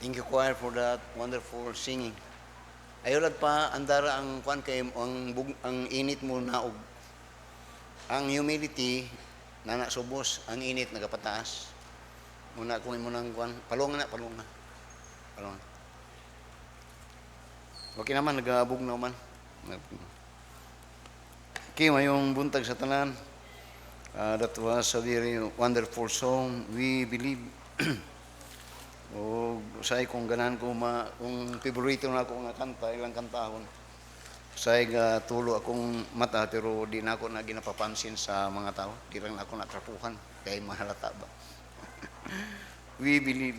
Thank you, choir, for that wonderful singing. Ayolad pa, andara ang kwan kay ang init mo na og ang humidity na nasubos, ang init nagapataas. Muna kunin mo ng kwan, palungan na, palungan. Palungan. Okay naman, nagabog naman. Okay, mayong buntag sa tanan. That was a very wonderful song. We believe o say kung ganan ko kung favorito na ako nga kanta, ilang kantahon. Say ga tulo akong mata pero di na ako na ginapapansin sa mga tao. Di lang ako natrapuhan kay mahalata ba. We believe.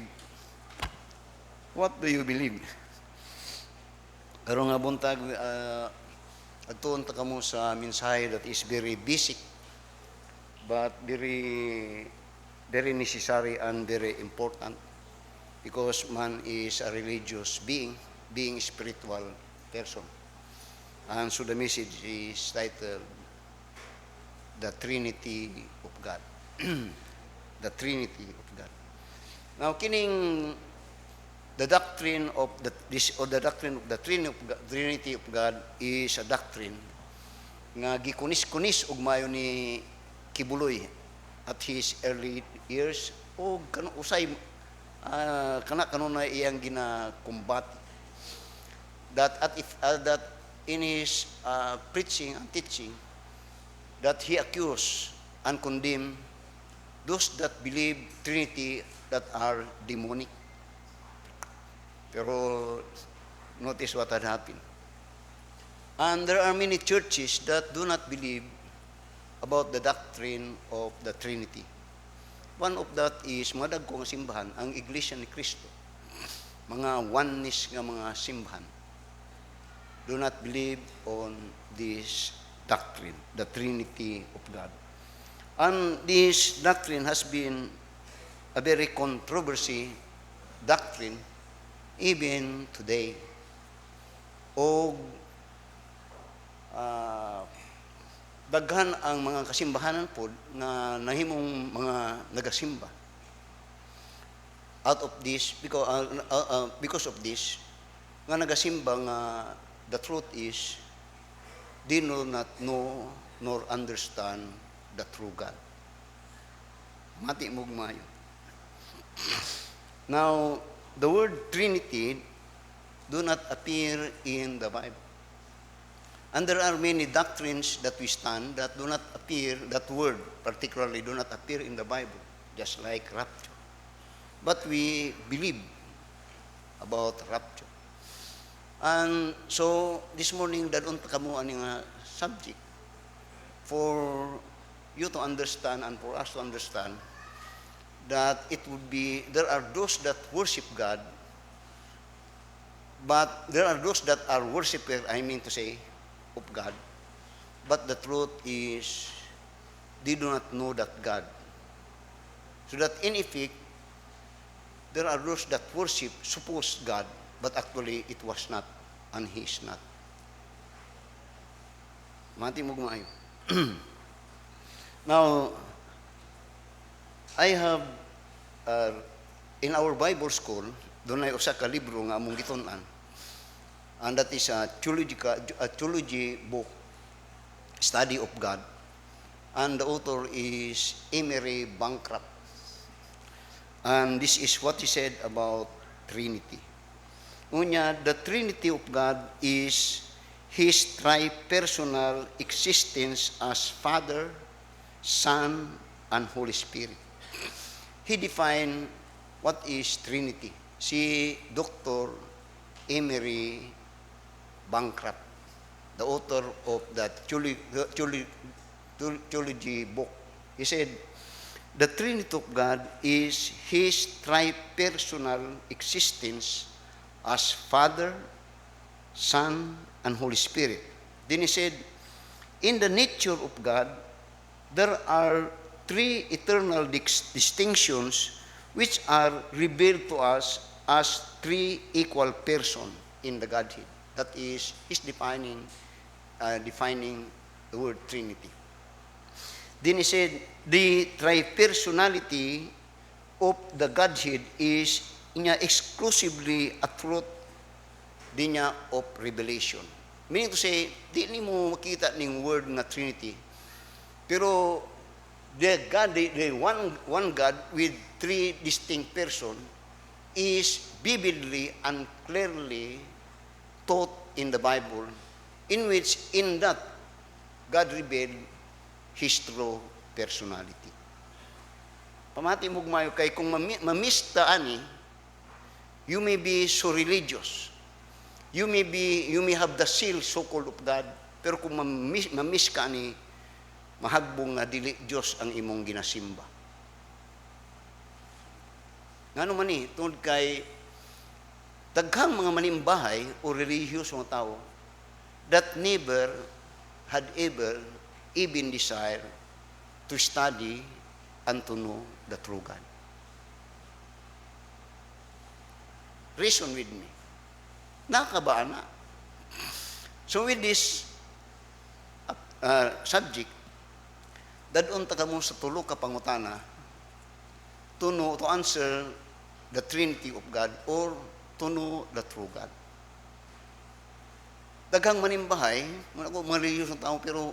What do you believe? Pero nga buntag adtuon ta kamo sa mensahe that is very basic but very necessary and very important. Because man is a religious being a spiritual person. And so the message is titled, The Trinity of God. The Trinity of God. Now, the doctrine of the Trinity of God is a doctrine nga gikunis-kunis ug mayo ni Kibuloy at his early years o usay kanunay iyang ginakumbat that in his preaching and teaching that he accused and condemned those that believe Trinity that are demonic. Pero notice what had happened. And there are many churches that do not believe about the doctrine of the Trinity. One of that is mga dagko nga simbahan, ang Iglesia ni Cristo. Mga oneness nga mga simbahan do not believe on this doctrine, the Trinity of God. And this doctrine has been a very controversy doctrine even today. O daghan ang mga kasimbahanan po na nahimong mga nagasimba. Out of this, because of this, nga nagasimba nga the truth is, they do not know nor understand the true God. Mati mugmayo. Now, the word Trinity do not appear in the Bible. And there are many doctrines that we stand that do not appear, that word particularly do not appear in the Bible, just like rapture. But we believe about rapture. And so, this morning, dadun ta kamo ani nga subject for you to understand and for us to understand that it would be, there are those that worship God, but there are those that are worshiper, I mean to say, of God, but the truth is they do not know that God. So that in effect, there are those that worship supposed God, but actually it was not, and He is not. Mati mo gumayo. Now, I have, in our Bible school, doon ay usa ka libro nga among gitun-an. And that is a theology book, Study of God. And the author is Emery Bancroft. And this is what he said about Trinity. Unya, the Trinity of God is His tri-personal existence as Father, Son, and Holy Spirit. He defined what is Trinity. Si Dr. Emery Bancroft, the author of that theology book, he said, the Trinity of God is His tri-personal existence as Father, Son, and Holy Spirit. Then he said, in the nature of God, there are three eternal distinctions which are revealed to us as three equal persons in the Godhead. That is, he's defining the word Trinity. Then he said, the tri-personality of the Godhead is inya exclusively a truth di niya of revelation. Meaning to say, di ni mo makita ning word na Trinity, pero the God, the one God with three distinct person is vividly and clearly taught in the Bible, in which in that God revealed His true personality. Pamati mo mayo kay kung mamista ani, you may be so religious. You may have the seal so-called of God, pero kung mamiss ka ni, mahagbong nga dili Diyos ang imong ginasimba. Ngano man ni, tungod kay daghang mga manimbahay o religious mga tao that never had ever even desire to study and to know the true God. Reason with me. Nakabaan na. So with this subject, dadon ta kamo sa tulo ka pangutana to know, to answer the Trinity of God or to know the true God. Daghang manimbahay, mga religious na tao, pero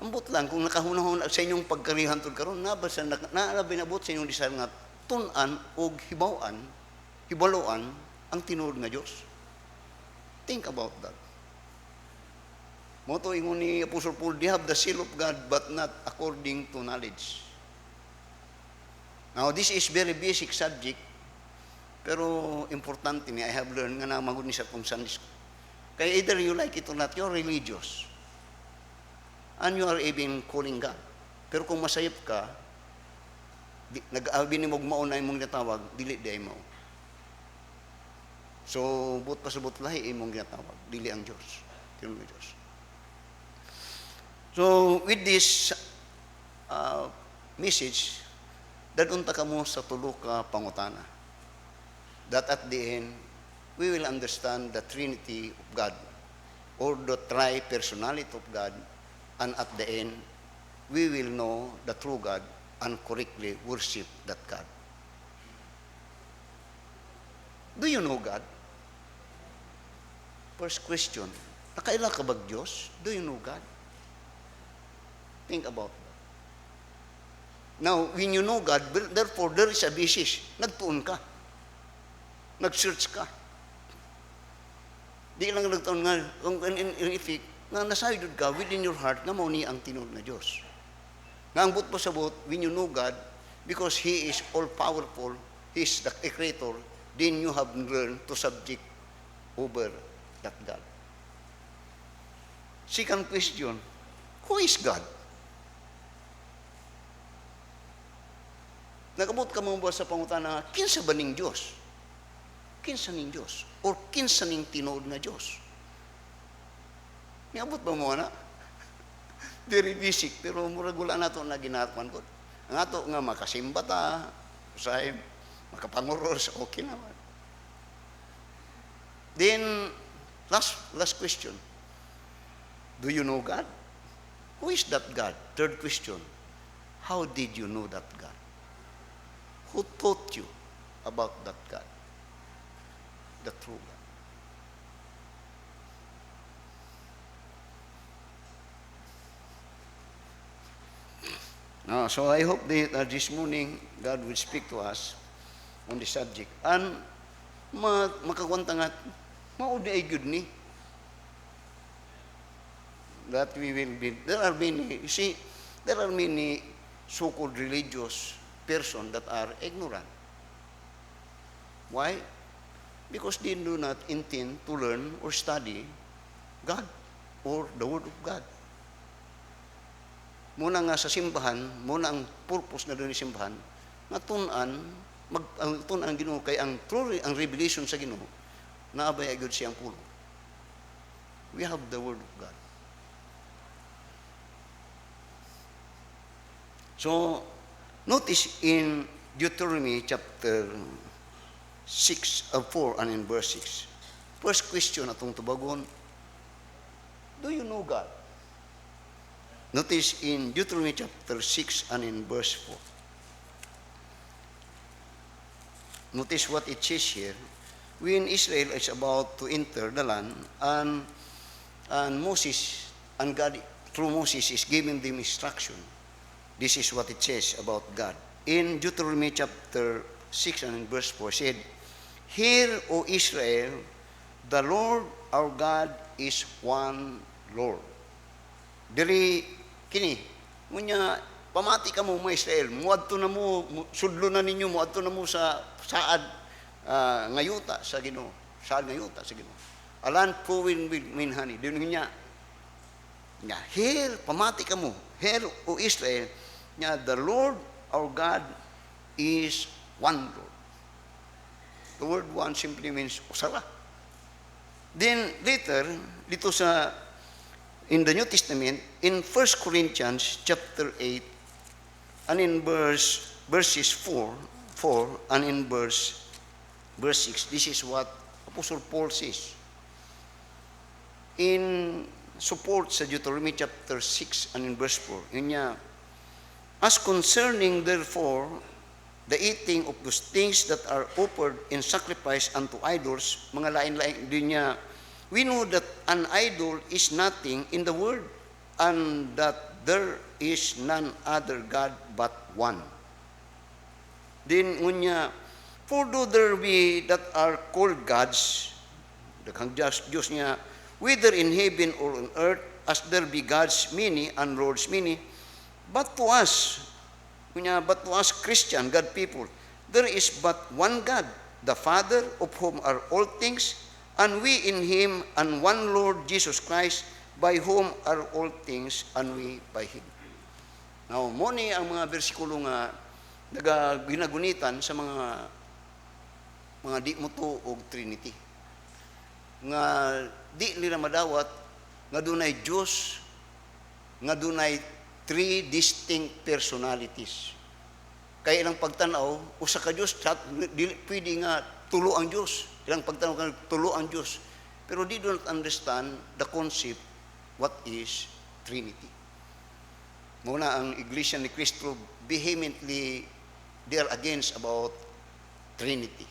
ambot lang kung nakahunahon sa inyong pagkarihantod karon na ba sa binabot sa inyong desire nga tun-an o hibaluan ang tinuod nga Dios. Think about that. Moto ingon ni Apostle Paul, they have the seal of God but not according to knowledge. Now, this is very basic subject, pero importante ni I have learned nga na magud ni sa kong Sunday school. Kaya either you like it or not, you're religious. And you are even calling God. Pero kung masayip ka, nag-abi ni mong mauna imong ginatawag, dili di ay mao. So, but pasubot lahi imong ginatawag, dili ang Diyos. Tinuod ng Diyos. So, with this message, dadunta ka mo sa tulo ka pangutana. That at the end, we will understand the Trinity of God or the tri-personality of God, and at the end, we will know the true God and correctly worship that God. Do you know God? First question, nakaila ka ba Diyos? Do you know God? Think about that. Now, when you know God, therefore, there is a basis. Nagtuon ka. Nag-search ka. Di lang nagtaon nga, in effect, nga nasayod ka within your heart na mauni ang tinuod na Diyos. Nga ang but pa sa but, when you know God, because He is all-powerful, He is the Creator, then you have learned to subject over that God. Second question, who is God? Nagabot ka mo ba sa pangutana, kinsa ba ning Diyos? Kinsa ning Diyos? Or kinsa ning tinuod na Diyos? Niabot ba mo na? Very basic, pero murag wala na ito na ginatuan ko. Ang ato nga makasimba ta, usay, makapanguros, okay naman. Then, last question. Do you know God? Who is that God? Third question. How did you know that God? Who taught you about that God? The true God. So I hope that this morning God will speak to us on the subject. And makakwanta nga, maudi ay good ni. That we will be, there are many, you see, there are many so-called religious persons that are ignorant. Why? Because they do not intend to learn or study God or the Word of God. Muna nga sa simbahan, muna ang purpose na doon sa simbahan, nga tunan Ginoo kay ang true ang revelation sa Ginoo naabay agud siyang pulo. We have the Word of God. So, notice in Deuteronomy chapter 4 and in verse 6. First question atong tubagon, do you know God? Notice in Deuteronomy chapter 6 and in verse 4. notice what it says here. When Israel is about to enter the land, and Moses, and God through Moses is giving them instruction. This is what it says about God. In Deuteronomy chapter 6 and verse 4 said, "Hear, O Israel, the Lord our God is one Lord." Diri kini, ngunya pamati ka mo mga Israel, muadto na mo, sudlo na ninyo, muadto na mo sa saad ngayuta sa Ginoo, saad ngayuta sa Ginoo. Alan flowing with honey. Dili niya, hear, pamati ka mo, hear, O Israel, nya the Lord our God is one Lord. The word one simply means usara. Then later, dito sa in the New Testament, in 1 Corinthians chapter 8, and in verses 4 and in verse 6, this is what Apostle Paul says. In support sa Deuteronomy chapter 6 and in verse 4, yun niya, "As concerning therefore the eating of those things that are offered in sacrifice unto idols," mga lain-lain din niya, "we know that an idol is nothing in the world, and that there is none other God but one." Then ngunya, "For though there be that are called gods," daghang Diyos niya, "whether in heaven or on earth, as there be gods many and lords many, but to us Christian, God people, there is but one God, the Father, of whom are all things, and we in Him, and one Lord Jesus Christ, by whom are all things, and we by Him." Now, mo ni ang mga bersikulo nga ginagunitan sa mga di mo tuog Trinity. Nga di nila madawat nga dunay Diyos, nga dunay three distinct personalities. Kaya ilang pagtanaw, usa ka Diyos, pwede nga tulo ang Diyos. Ilang pagtanaw ka, tulo ang Diyos. Pero they don't understand the concept, what is Trinity. Muna ang Iglesia ni Cristo, vehemently, they are against about Trinity.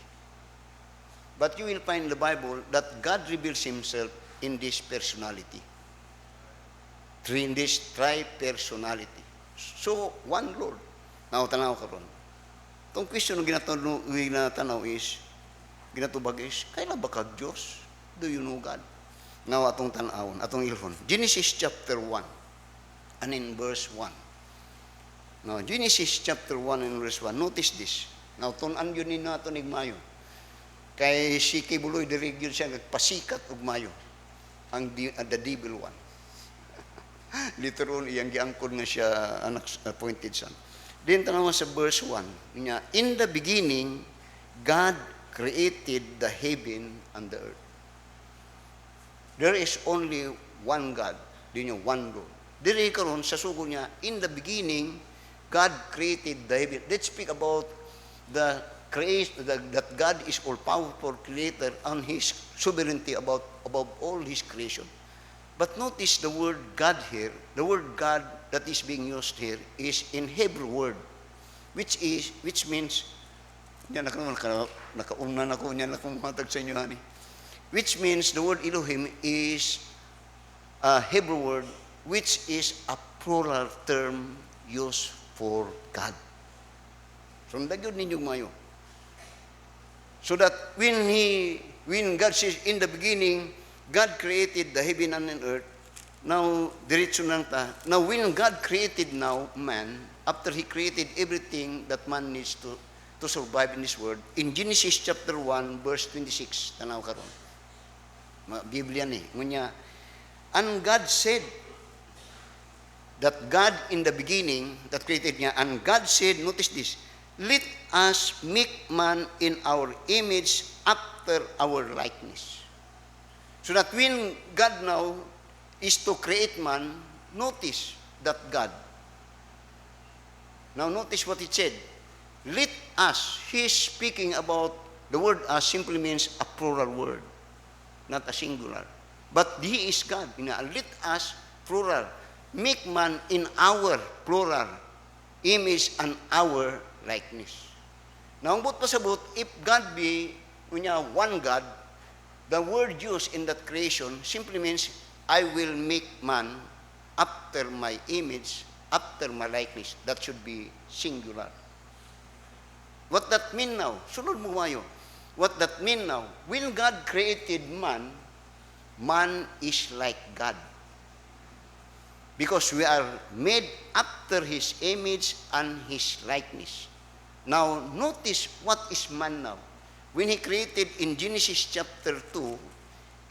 But you will find in the Bible that God reveals Himself in this personality. In this tri-personality. So, one Lord. Now, tanaw ka ron. Itong question na ginatanaw is, ginatubag is, kailan ba kag Diyos? Do you know God? Now, atong tanawon, atong ilhon. Genesis chapter 1, and in verse 1. Now, Genesis chapter 1 and verse 1. Notice this. Now, tunan yun ni nato nigmayo. Kay si Kibuloy dirigyon siya, nagpasikat og mayo. The devil one. Literal, iyang giangkod nga siya, anak appointed son. Then tanawa sa verse 1, niya, "In the beginning, God created the heaven and the earth." There is only one God, din yung one Lord. Diri karon sa sugo niya, in the beginning, God created the heaven. Let's speak about the creation, that God is all-powerful creator and His sovereignty above all His creation. But notice the word God here, the word God that is being used here is in Hebrew word, which means, nakaunan ako niyan akong matag sa inyo, honey. Which means the word Elohim is a Hebrew word which is a plural term used for God. So, nagyod ninyo mayo. So that when God says, in the beginning, God created the heaven and the earth. Now, diretso lang ta. Now, when God created now man, after He created everything that man needs to survive in this world, in Genesis chapter 1, verse 26, tanaw karon. Biblia ni. Ngunya, "And God said," that God in the beginning, that created niya, and God said, notice this, "Let us make man in our image after our likeness." So that when God now is to create man, notice that God. Now notice what it said. Let us. He is speaking about, the word us simply means a plural word, not a singular. But He is God. Let us, plural. Make man in our, plural, image and our likeness. Naungbot pa sabot, if God be, one God, the word used in that creation simply means, I will make man after my image, after my likeness. That should be singular. What that mean now? Sunod mo mayo. What that mean now? When God created man, man is like God. Because we are made after His image and His likeness. Now, notice what is man now. When He created in Genesis chapter 2,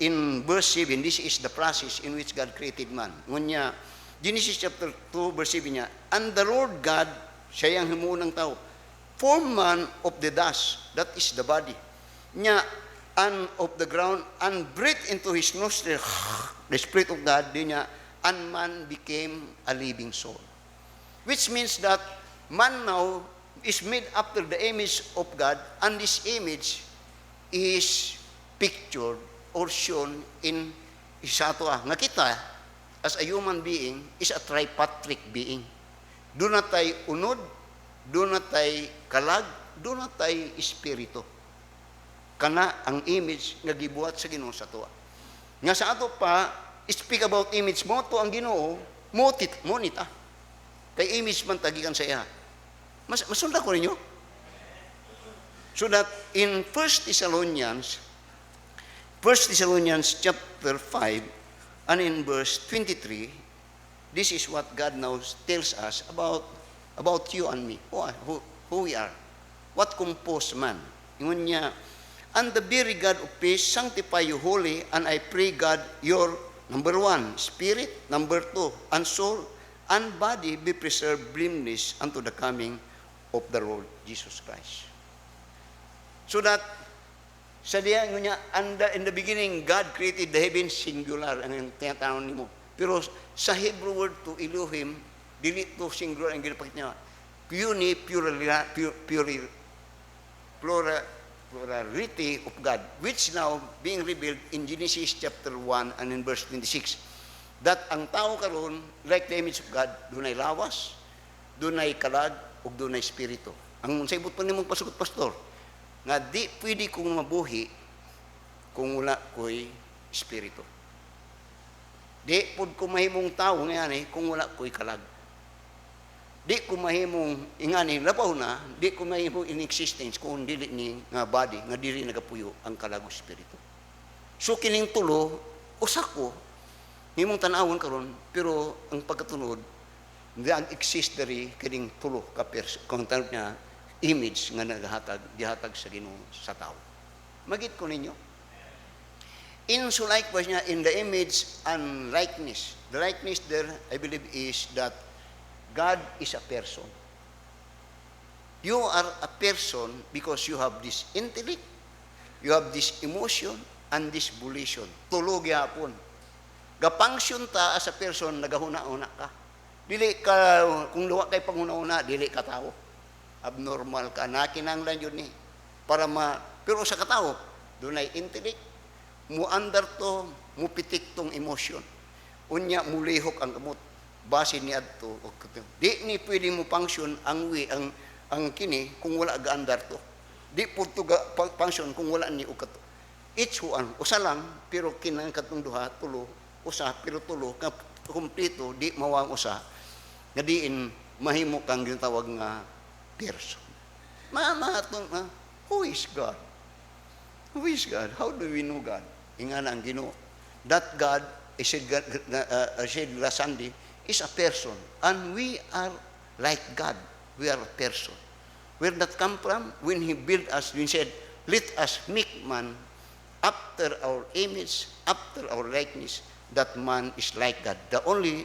in verse 7, this is the process in which God created man. Ngunya, Genesis chapter 2, verse 7 niya, and the Lord God, siya yung himuon ng tao, formed man of the dust, that is the body, niya, and of the ground, and breathed into his nostril, the Spirit of God, di niya, and man became a living soul. Which means that man now is made after the image of God, and this image is pictured or shown in isa to nga kita as a human being is a tripatric being. Do na tay unod, do na tay kalag, do na tay espiritu. Kana ang image nga gibuhat sa Ginoo sa tuwa. Nga sa ato pa, speak about image mo to ang Ginoo, mo nita. Kay image man tagikan sa iya. Masunda ko ninyo? So that in 1 Thessalonians chapter 5 and in verse 23, this is what God now tells us about you and me, who we are, what composed man. Ingon niya, and the very God of peace sanctify you wholly, and I pray God your, number 1, spirit, number 2, and soul, and body be preserved blameless unto the coming of the Lord Jesus Christ. So that, sa diya, in the beginning, God created the heavens, singular, ang tinatawag nimo. Pero sa Hebrew word to Elohim, dili to singular ang ginapakita niya. Plurality of God, which now being revealed in Genesis chapter 1 and in verse 26. That ang tao karon, like the image of God, dunay lawas, dunay kalag, ug dunay espiritu. Ang saibot pa nimong pasugot, pastor, nga di pwede kong mabuhi kung wala ko'y espiritu. Di pud ko mahimong tao ngayon kung wala ko'y kalag. Di ko mahimong ingani labaw na, di ko mahimong in existence kung dili ni nga body nga dili nagapuyo ang kalag o espiritu. So kining tulo usa ko himong tan-awon karon, pero ang pagkatunod ang exist diri kining tulo ka kung tawag niya image nga gihatag sa Ginoo sa tao. Magit ko ninyo. In so likewise niya, in the image and likeness. The likeness there, I believe, is that God is a person. You are a person because you have this intellect, you have this emotion, and this volition. Tulog yapon. Gapangsyon ta as a person, nagahuna-una ka. Dili ka, kung luwa kay panguna-una, dili ka tao. Abnormal ka, nakinanglan yun ni. Pero sa katao, doon ay intellect, muandar to, mupitik tong emosyon. Unya, mulihok ang kamot, base ni adto. Di ni pwede mo function ang kini kung wala gaandar to. Di po to function kung wala ni ukato. Each one, usa lang, pero kinang katong duha, tulo, usa, pero tulo, kumplito, di mawang usa, nga diin mahimo kang ginatawag nga person. Who is God? Who is God? How do we know God? Ingana ang Ginoo. That God, said last Sunday, is a person. And we are like God. We are a person. Where that come from? When He built us, He said, let us make man after our image, after our likeness, that man is like God. The only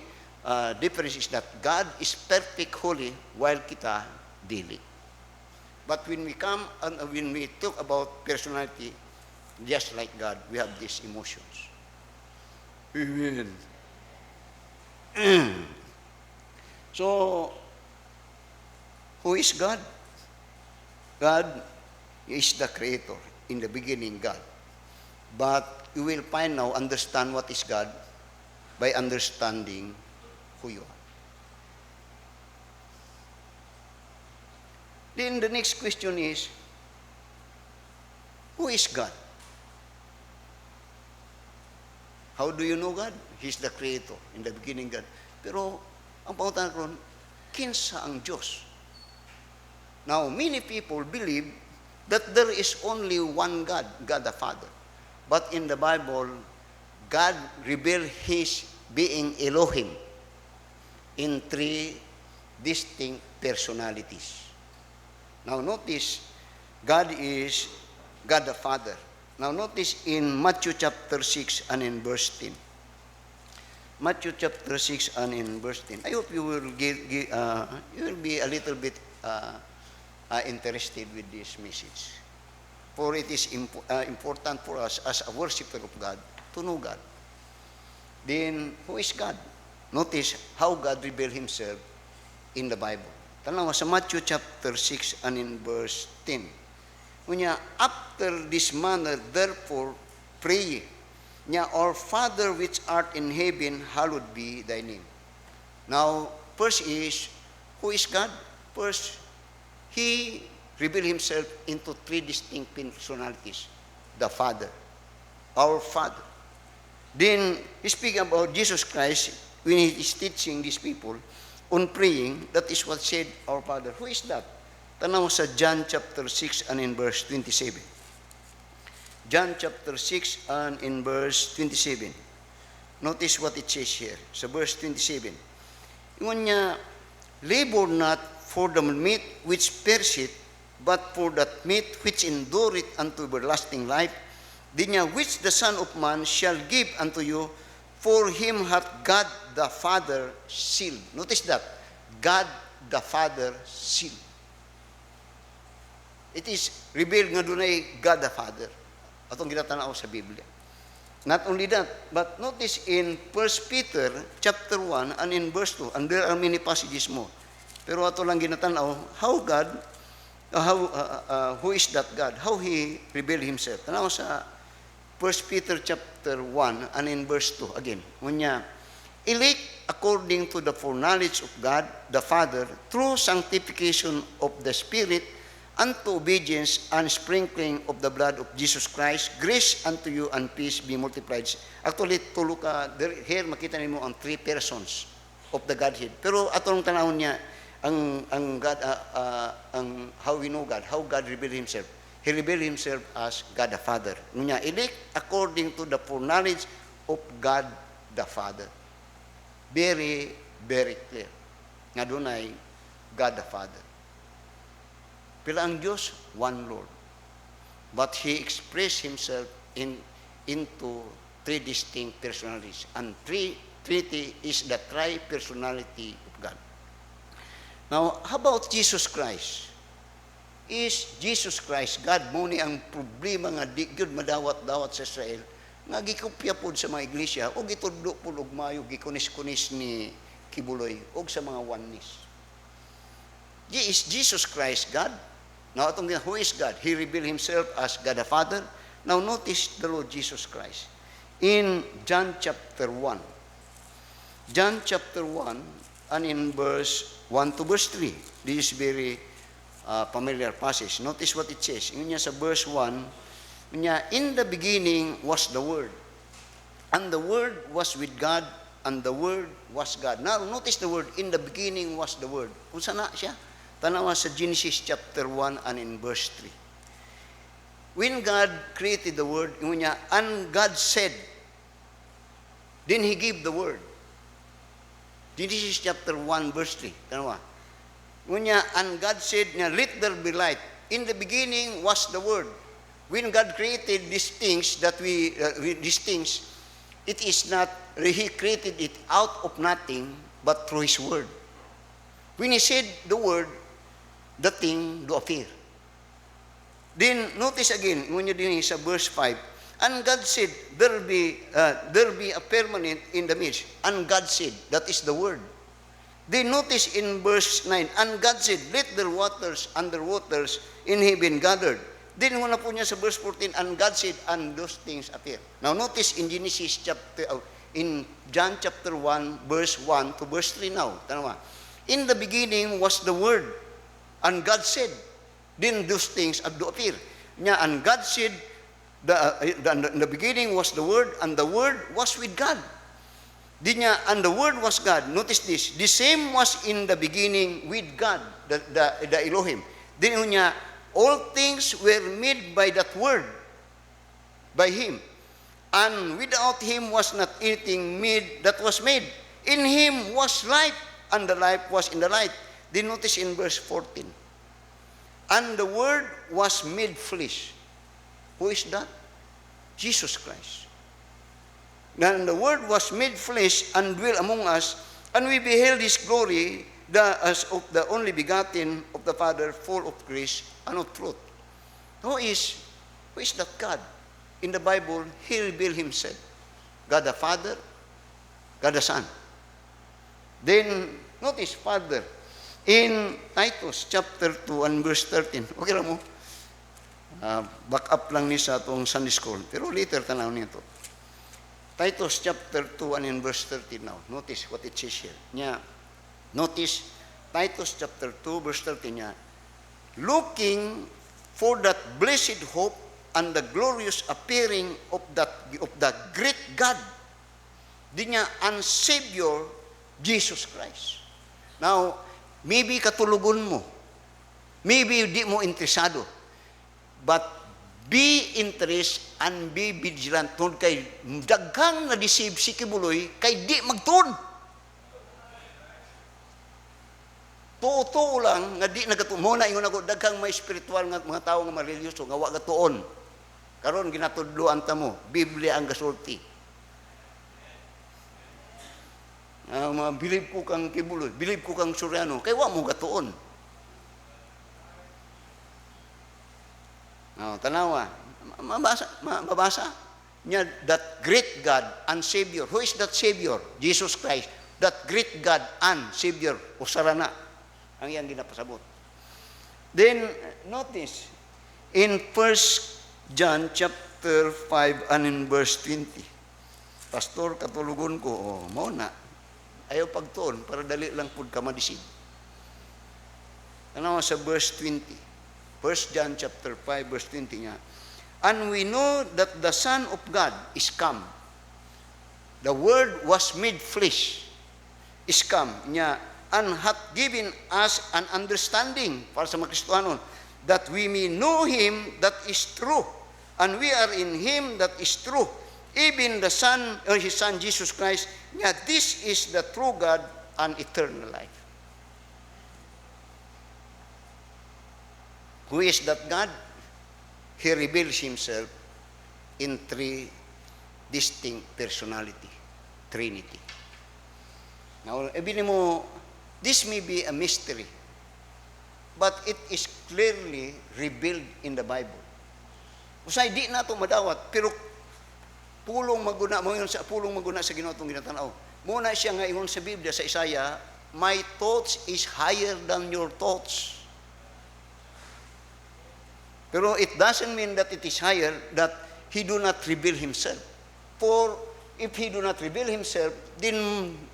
difference is that God is perfect, holy, while kita dili. But when we come and when we talk about personality, just like God, we have these emotions. Amen. So, who is God? God is the Creator. In the beginning, God. But you will find now, understand what is God by understanding who you are. Then the next question is, who is God? How do you know God? He's the Creator. In the beginning, God. Pero, ang pangutan ko, kinsa ang Diyos? Now, many people believe that there is only one God, God the Father. But in the Bible, God revealed His being Elohim in three distinct personalities. Now, notice, God is God the Father. Now, notice in Matthew chapter 6 and in verse 10. Matthew chapter 6 and in verse 10. I hope you will you will be a little bit interested with this message. For it is important for us as a worshiper of God to know God. Then, who is God? Notice how God revealed Himself in the Bible. Tanawa sa Matthew chapter 6 and in verse 10. Kunya, after this manner, therefore, pray, nya, Our Father which art in heaven, hallowed be thy name. Now, first is, who is God? First, He revealed Himself into three distinct personalities. The Father, our Father. Then, He speaks about Jesus Christ when He is teaching these people on praying. That is what said, our Father. Who is that? Tanaw sa John chapter 6 and in verse 27. John chapter 6 and in verse 27. Notice what it says here. Sa verse 27. Ingon niya, labor not for the meat which perisheth, but for that meat which endureth unto everlasting life, din niya, which the Son of Man shall give unto you, for him hath God the Father sealed. Notice that. God the Father sealed. It is revealed nga dunay God the Father. Atong ginatanaw sa Biblia. Not only that, but notice in 1 Peter chapter 1 and in verse 2, and there are many passages more. Pero ato lang ginatanaw, who is that God? How He revealed Himself. Tanaw sa 1 Peter chapter 1 and in verse 2, again. Ngunya, elect according to the foreknowledge of God, the Father, through sanctification of the Spirit, unto obedience and sprinkling of the blood of Jesus Christ, grace unto you and peace be multiplied. Actually, tulo ka, here makita nimo ang three persons of the Godhead. Pero atong tanawon niya, ang God, ang how we know God, how God revealed Himself. He revealed Himself as God the Father. Ngunya, elect according to the foreknowledge of God the Father. Very, very clear. Nga dunay God the Father. Pila ang Diyos? One Lord. But He expressed Himself into three distinct personalities. And Trinity is the tri-personality of God. Now, how about Jesus Christ? Is Jesus Christ God? Muna ang problema nga di gyud madawat-dawat sa Israel. Nga gikopya pod sa mga iglesia o gitudlo pod og mayo gikunis-kunis ni Kibuloy o sa mga oneness. Is Jesus Christ God? Now, who is God? He revealed Himself as God the Father. Now, notice the Lord Jesus Christ. In John chapter 1. John chapter 1 and in verse 1 to verse 3. This is very familiar passage. Notice what it says. Yun niya sa verse 1. Niya, in the beginning was the Word. And the Word was with God. And the Word was God. Now, notice the word. In the beginning was the Word. Kung sana siya? Tanawa sa Genesis chapter 1 and in verse 3. When God created the world, niya, and God said, then He gave the word. Genesis chapter 1 verse 3. Tanawa. Niya, and God said, let there be light. In the beginning was the word. When God created these things it is not, He created it out of nothing, but through His word. When He said the word, the thing do appear. Then notice again, when you din sa verse 5, and God said, there be a firmament in the midst. And God said, that is the word. Then notice in verse 9, and God said, let the waters under waters in heaven gathered. Then una po niya sa verse 14, and God said, and those things appear. Now notice in in John chapter 1, verse 1 to verse 3 now. Tanawa. In the beginning was the Word. And God said, then those things do appear. Nya, and God said, in the beginning was the Word, and the Word was with God. Di niya, and the Word was God. Notice this. The same was in the beginning with God, the Elohim. Di niya, all things were made by that Word, by Him. And without Him was not anything made that was made. In Him was life, and the life was in the light. Then notice in verse 14. And the Word was made flesh. Who is that? Jesus Christ. And the Word was made flesh and dwelt among us, and we beheld His glory, as of the only begotten of the Father, full of grace and of truth. Who is that God? In the Bible, He revealed Himself. God the Father, God the Son. Then, notice further, in Titus chapter 2 and verse 13. Okay lang mo? Back up lang ni sa itong Sunday School. Pero later, tanaw niyo ito. Titus chapter 2 and in verse 13 now. Notice what it says here. Nya, notice, Titus chapter 2 verse 13 niya, looking for that blessed hope and the glorious appearing of the great God, di niya, and Savior, Jesus Christ. Now, maybe katulugon mo, maybe di mo interesado, but be interest and be vigilant tungod kay daghang na-deceive si Kibuloy kay di magtuon. Tuo lang nga di nagatuon. Muna ingon ako daghang may spiritual nga mga tawo nga mareliyoso nga wa gatuon. Karon ginatudloan ta mo, Biblia ang gasulti. Bilib ko kang Kibuloy, bilib ko kang Suryano, kay wa mo gatuon. Tanawa, mabasa niya, that great God and Savior. Who is that Savior? Jesus Christ. That great God and Savior, o sarana, ang iyang ginapasabot. Then, notice, in 1 John chapter 5 and in verse 20, Pastor, katulugon ko, mo na, ayaw pagtuon, para dali lang pud ka madisig. Tanawa sa verse 20. 1 John chapter 5 verse 20 niya. And we know that the Son of God is come. The Word was made flesh, is come niya, and hath given us an understanding, para sa mga Kristohanon, that we may know Him that is true, and we are in Him that is true, even the Son, or His Son Jesus Christ. Niya, this is the true God and eternal life. Who is that God? He reveals Himself in three distinct personality, Trinity. Now, ibig mo, this may be a mystery, but it is clearly revealed in the Bible. Usay, di na ito madawat, pero pulong maguna sa Ginoo itong ginatanaw. Muna siya nga ingon sa Biblia, sa Isaiah, my thoughts is higher than your thoughts. Pero it doesn't mean that it is higher, that He do not reveal Himself. For if He do not reveal Himself, din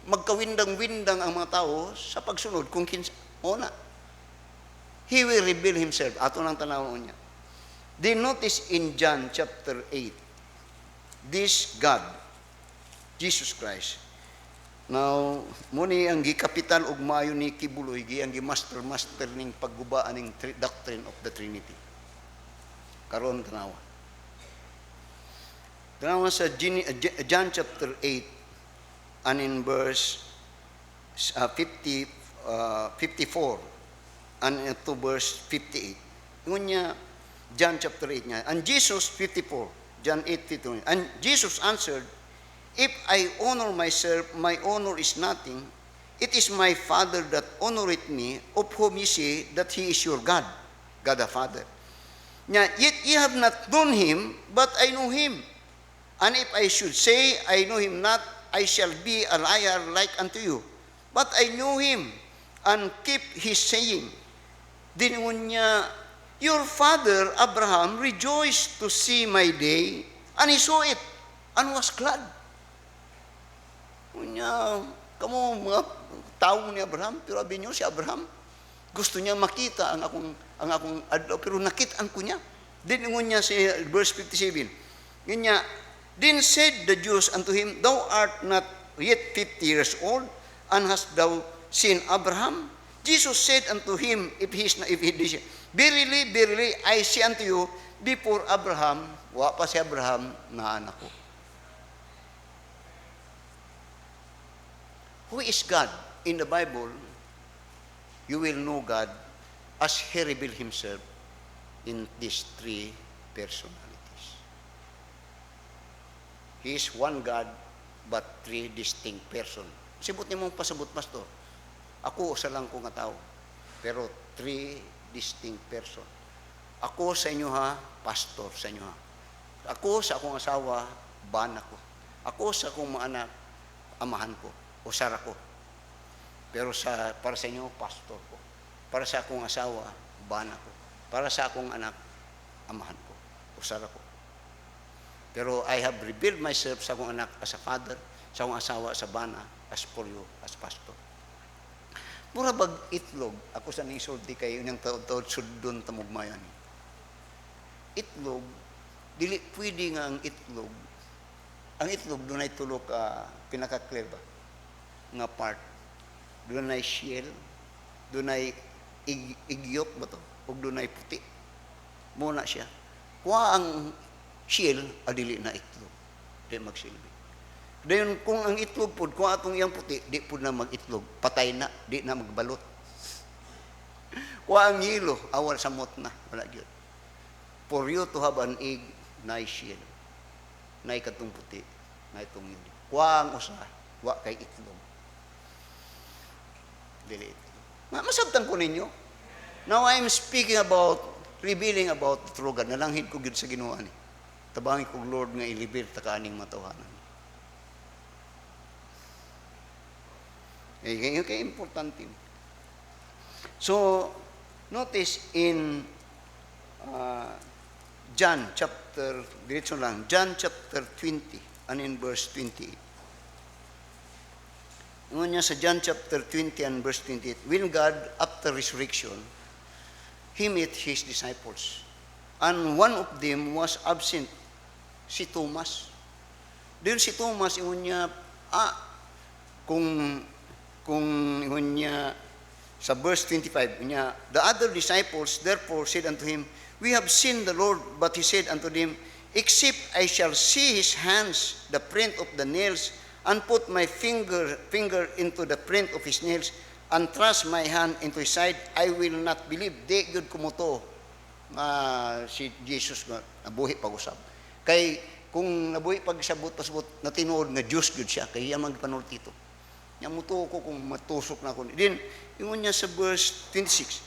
magkawindang-windang ang mga tao sa pagsunod kung kinsa. O na. He will reveal Himself. Ato nang tanawon niya. Then notice in John chapter 8, this God, Jesus Christ. Now, muni ang gikapital og maayo ni Kibuloy, ang gimaster ning paggubaan ning doctrine of the Trinity. Karon tanawa. Tanawa sa John chapter 8 and in verse 54 and to verse 58. Ingon niya, John chapter 8 niya. And Jesus, 54, John 8:52. And Jesus answered, if I honor myself, my honor is nothing. It is my Father that honoreth me, of whom ye say that He is your God, God the Father. Yet ye have not known Him, but I know Him. And if I should say, I know Him not, I shall be a liar like unto you. But I know Him, and keep His saying. Diningon niya, your father Abraham rejoiced to see my day, and he saw it, and was glad. Kamo mga tao ni Abraham, pero abin niyo si Abraham, Gusto niya makita ang akong adlaw, pero nakitaan ko niya. Then ingon niya sa verse 57. Niya, then said the Jews unto him, Thou art not yet 50 years old, and hast thou seen Abraham? Jesus said unto him, if he verily, verily, I say unto you, before Abraham, wa pa si Abraham na anak ko. Who is God? In the Bible, you will know God as He revealed Himself in these three personalities. He is one God, but three distinct persons. Sibot niyo mong pasabot, Pastor. Ako, isa lang ko nga tao. Pero three distinct persons. Ako sa inyo ha, pastor sa inyo ha. Ako sa akong asawa, bana ko. Ako sa akong mga anak, amahan ko, o sara ko. Pero para sa inyo, pastor ko. Para sa akong asawa, bana ko. Para sa akong anak, amahan ko, o sara ko. Pero I have revealed myself sa akong anak as a father, sa akong asawa as a bana, as for you, as pastor. Mura bag itlog, ako sa nisulti kayo ng taod-taod sudon tamugmayan. Itlog, dili pwede nga ang itlog doon ay tulog pinaka-clear ba? Nga part. Doon ay shell, doon ay igyok ba to? O doon ay puti. Muna siya. Kuha ang shell, adili na itlog. Di magsilbi. Dayon kung ang itlog po, kung atong iyang puti, di po na mag-itlog. Patay na, di na magbalot. Kung ang yelo, awal sa mot na. Wala yun. For you to have an egg, na shell. Na ikatong puti, na itong yelo. Kung ang usa, wa kay itlog. Dili itlog. Masabtan ko ninyo. Now I'm speaking about, revealing about the true God. Nalanghid ko yun sa Ginoo ni. Tabangin ko, Lord, nga ilibir ta kaaning matawanan. Okay, importante. So, notice in John chapter 20 and in verse 28. Ngunit niya sa John chapter 20 and verse 28, when God, after resurrection, He met His disciples. And one of them was absent, si Thomas. Then si Thomas, ingon niya, kung ingon niya sa verse 25 niya, the other disciples therefore said unto him, We have seen the Lord. But he said unto them, Except I shall see his hands, the print of the nails, and put my finger into the print of his nails, and thrust my hand into his side, I will not believe. Di gyud kumuto si Jesus nga nabuhi pag-usab. Kay kung nabuhi pag-sabot na tinuod nga Diyos gyud siya, kay iya magpanultito. Nya mutuo ko kung matusok na ako. Then, ingon niya sa verse 26,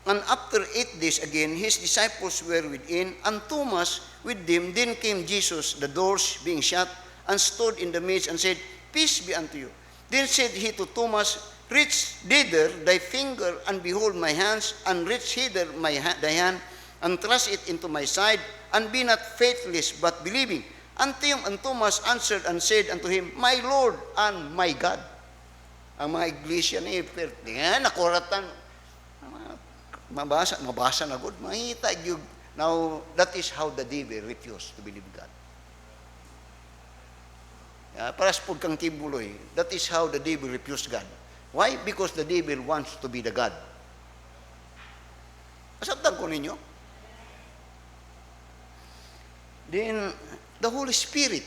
And after 8 days again, his disciples were within, and Thomas with them. Then came Jesus, the doors being shut, and stood in the midst, and said, Peace be unto you. Then said he to Thomas, Reach thither thy finger, and behold my hands, and reach hither thy hand, and thrust it into my side, and be not faithless, but believing. And Thomas answered and said unto him, My Lord and my God. Ang mga iglesia ni nakuratan. Mabasa na good. Mahita yung. Now, that is how the devil refused to believe God. Paras pag kang tibuloy, that is how the devil refused God. Why? Because the devil wants to be the God. Masabtan ko ninyo. Then, the Holy Spirit,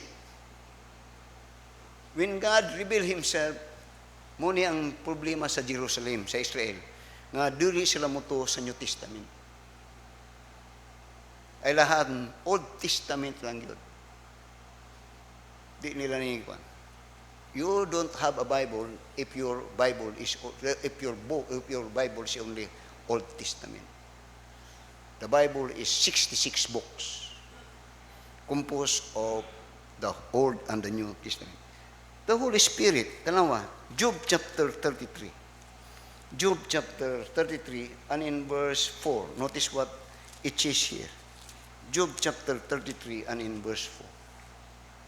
when God revealed Himself, muni ang problema sa Jerusalem, sa Israel, nga dili sila muto sa New Testament. Ay lahat, Old Testament lang yun. Di nila ningikuan. You don't have a Bible if your Bible is only Old Testament. The Bible is 66 books composed of the Old and the New Testament. The Holy Spirit, tanawa, Job chapter 33. Job chapter 33 and in verse 4. Notice what it says here. Job chapter 33 and in verse 4.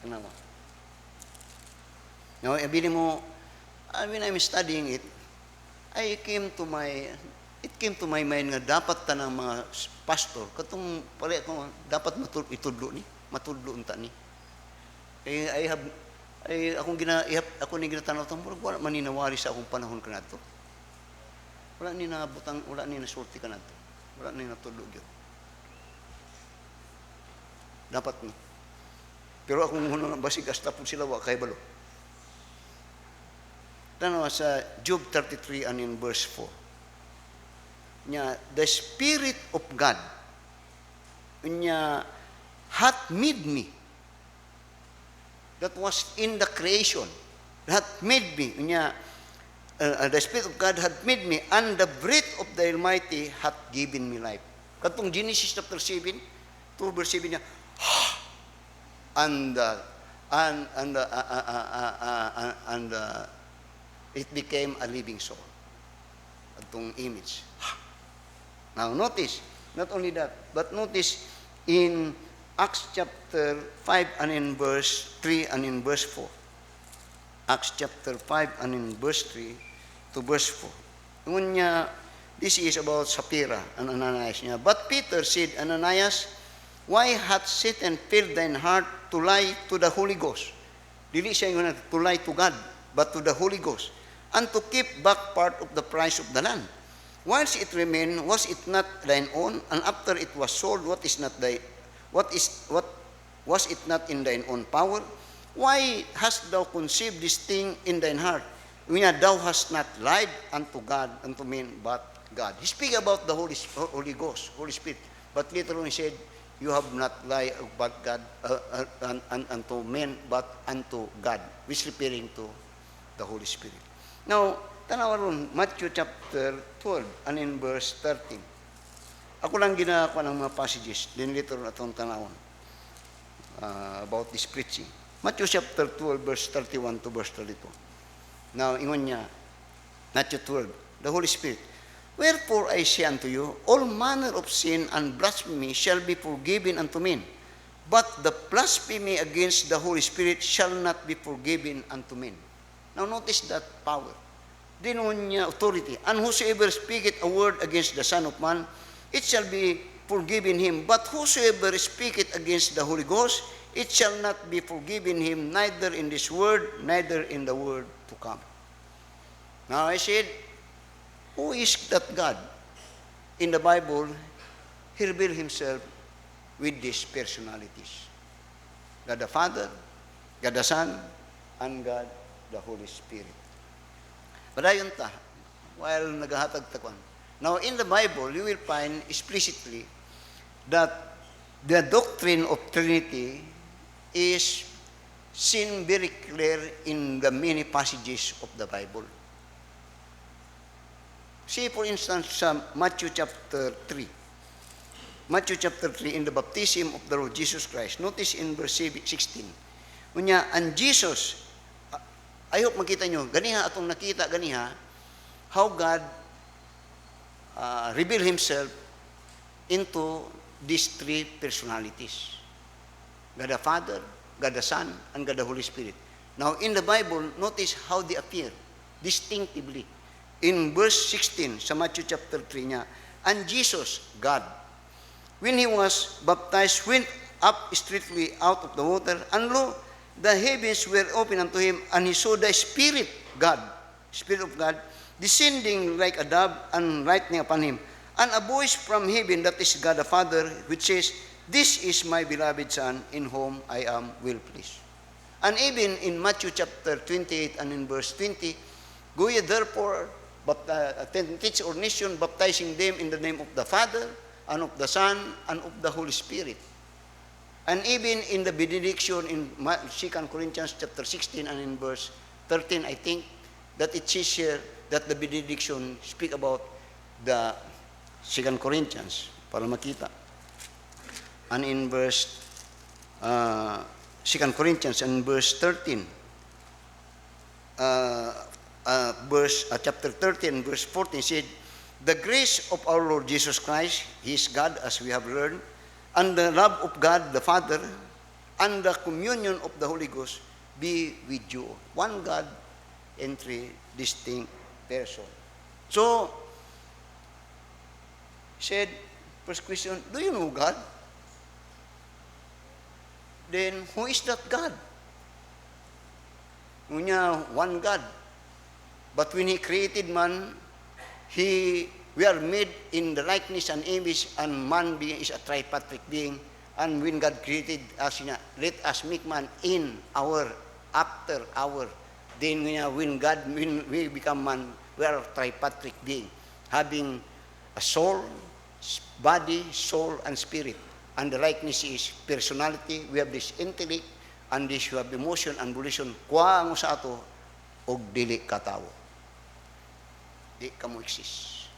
Tanawa. Now, abili mo, when I'm studying it, I came to my it came to my mind nga dapat tanang mga pastor, katong pala ako, dapat itudlo ni, matudlo unta ni. Ako ni ginatanaw tong wala man ninawari sa akong panahon kanadto. Wala ni nabutang, wala ni nasulti kanadto. Wala ni natudlo gyud. Dapat ni. Pero akong huno basig hasta pud sila wa kay balo. Tanaw sa Job 33 and in verse 4. Nya the Spirit of God nya hath made me. That was in the creation. Hath made me. Nya the Spirit of God hath made me, and the breath of the Almighty hath given me life. Katong Genesis chapter 7, 2 verse 7 niya, and it became a living soul. Atong image. Now notice, not only that, but notice in Acts chapter 5 and in verse 3 and in verse 4. Acts chapter 5 and in verse 3 to verse 4. Ngunya, this is about Sapphira and Ananias niya. But Peter said, Ananias, why hath Satan filled thine heart to lie to the Holy Ghost? Dili siya yung to lie to God, but to the Holy Ghost, and to keep back part of the price of the land. Whilst it remained, was it not thine own? And after it was sold, what was it not in thine own power? Why hast thou conceived this thing in thine heart? When thou hast not lied unto God, unto men, but God. He speak about the Holy Ghost, Holy Spirit. But later on he said, you have not lied about God unto men, but unto God, which referring to the Holy Spirit. Now, tanawa ron, Matthew chapter 12, and in verse 13. Ako lang ginagawa ng mga passages, din later on atong tanawon about this preaching. Matthew chapter 12, verse 31 to verse 32. Now, ingon niya, Matthew 12, the Holy Spirit, wherefore I say unto you, all manner of sin and blasphemy shall be forgiven unto men, but the blasphemy against the Holy Spirit shall not be forgiven unto men. Now, notice that power. Dinon niya authority. And whosoever speaketh a word against the Son of Man, it shall be forgiven him. But whosoever speaketh against the Holy Ghost, it shall not be forgiven him, neither in this world, neither in the world to come. Now I said, who is that God? In the Bible, He revealed Himself with these personalities. God the Father, God the Son, and God the Holy Spirit. But ayon ta, while nagahatag takwan. Now in the Bible, you will find explicitly that the doctrine of Trinity is seen very clear in the many passages of the Bible. See, for instance, Matthew chapter 3. Matthew chapter 3, in the baptism of the Lord Jesus Christ. Notice in verse 16. Kunya, and Jesus, I hope makita nyo, ganiha atong nakita ganiha, how God revealed Himself into these three personalities. God the Father, God the Son, and God the Holy Spirit. Now, in the Bible, notice how they appear distinctively. In verse 16, sa Matthew chapter 3 niya, and Jesus, God, when He was baptized, went up straightly out of the water, and lo, the heavens were opened unto Him, and He saw the Spirit, God, Spirit of God, descending like a dove and lighting upon Him. And a voice from heaven, that is God the Father, which says, this is my beloved Son, in whom I am well pleased. And even in Matthew chapter 28 and in verse 20, go ye therefore, teach all nations, baptizing them in the name of the Father, and of the Son, and of the Holy Spirit. And even in the benediction in 2 Corinthians chapter 16 and in verse 13, I think, that it says here that the benediction speak about the 2 Corinthians, para makita. And in verse 2 Corinthians and verse 13, chapter 13, verse 14 said, the grace of our Lord Jesus Christ, He is God, as we have learned, and the love of God the Father, and the communion of the Holy Ghost be with you. One God in three distinct persons. So, said, first question, do you know God? Then, who is that God? Unya, one God. But when He created man, we are made in the likeness and image, and man being is a tripartite being. And when God created us, let us make man in our, after our. Then when we become man, we are a tripartite being, having a soul, body, soul, and spirit. And the likeness is personality. We have this intellect, and this you have emotion and volition. Kuha mo sa ato, og dili katawo. Di ka mo exist.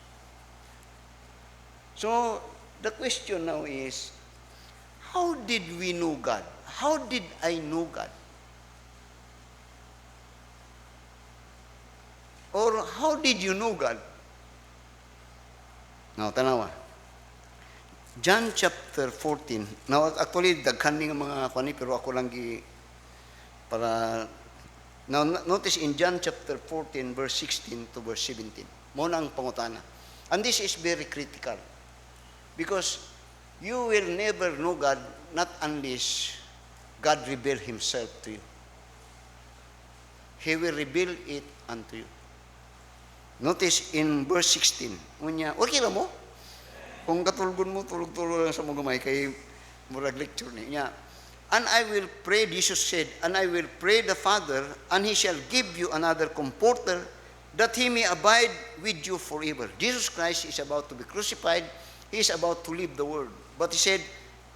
So, the question now is, how did we know God? How did I know God? Or how did you know God? Now, tanawa. John chapter 14. Now, actually, daghan nga mga kwani, pero ako lang para... Now, notice in John chapter 14, verse 16 to verse 17. Muna ang pangutana. And this is very critical. Because you will never know God not unless God reveal Himself to you. He will reveal it unto you. Notice in verse 16. Okay lang mo? Kung katulgon mo, tulog-tulog lang sa mga gamay, kay murag lecture niya. And I will pray, Jesus said, and I will pray the Father, and He shall give you another comforter, that He may abide with you forever. Jesus Christ is about to be crucified. He is about to leave the world. But He said,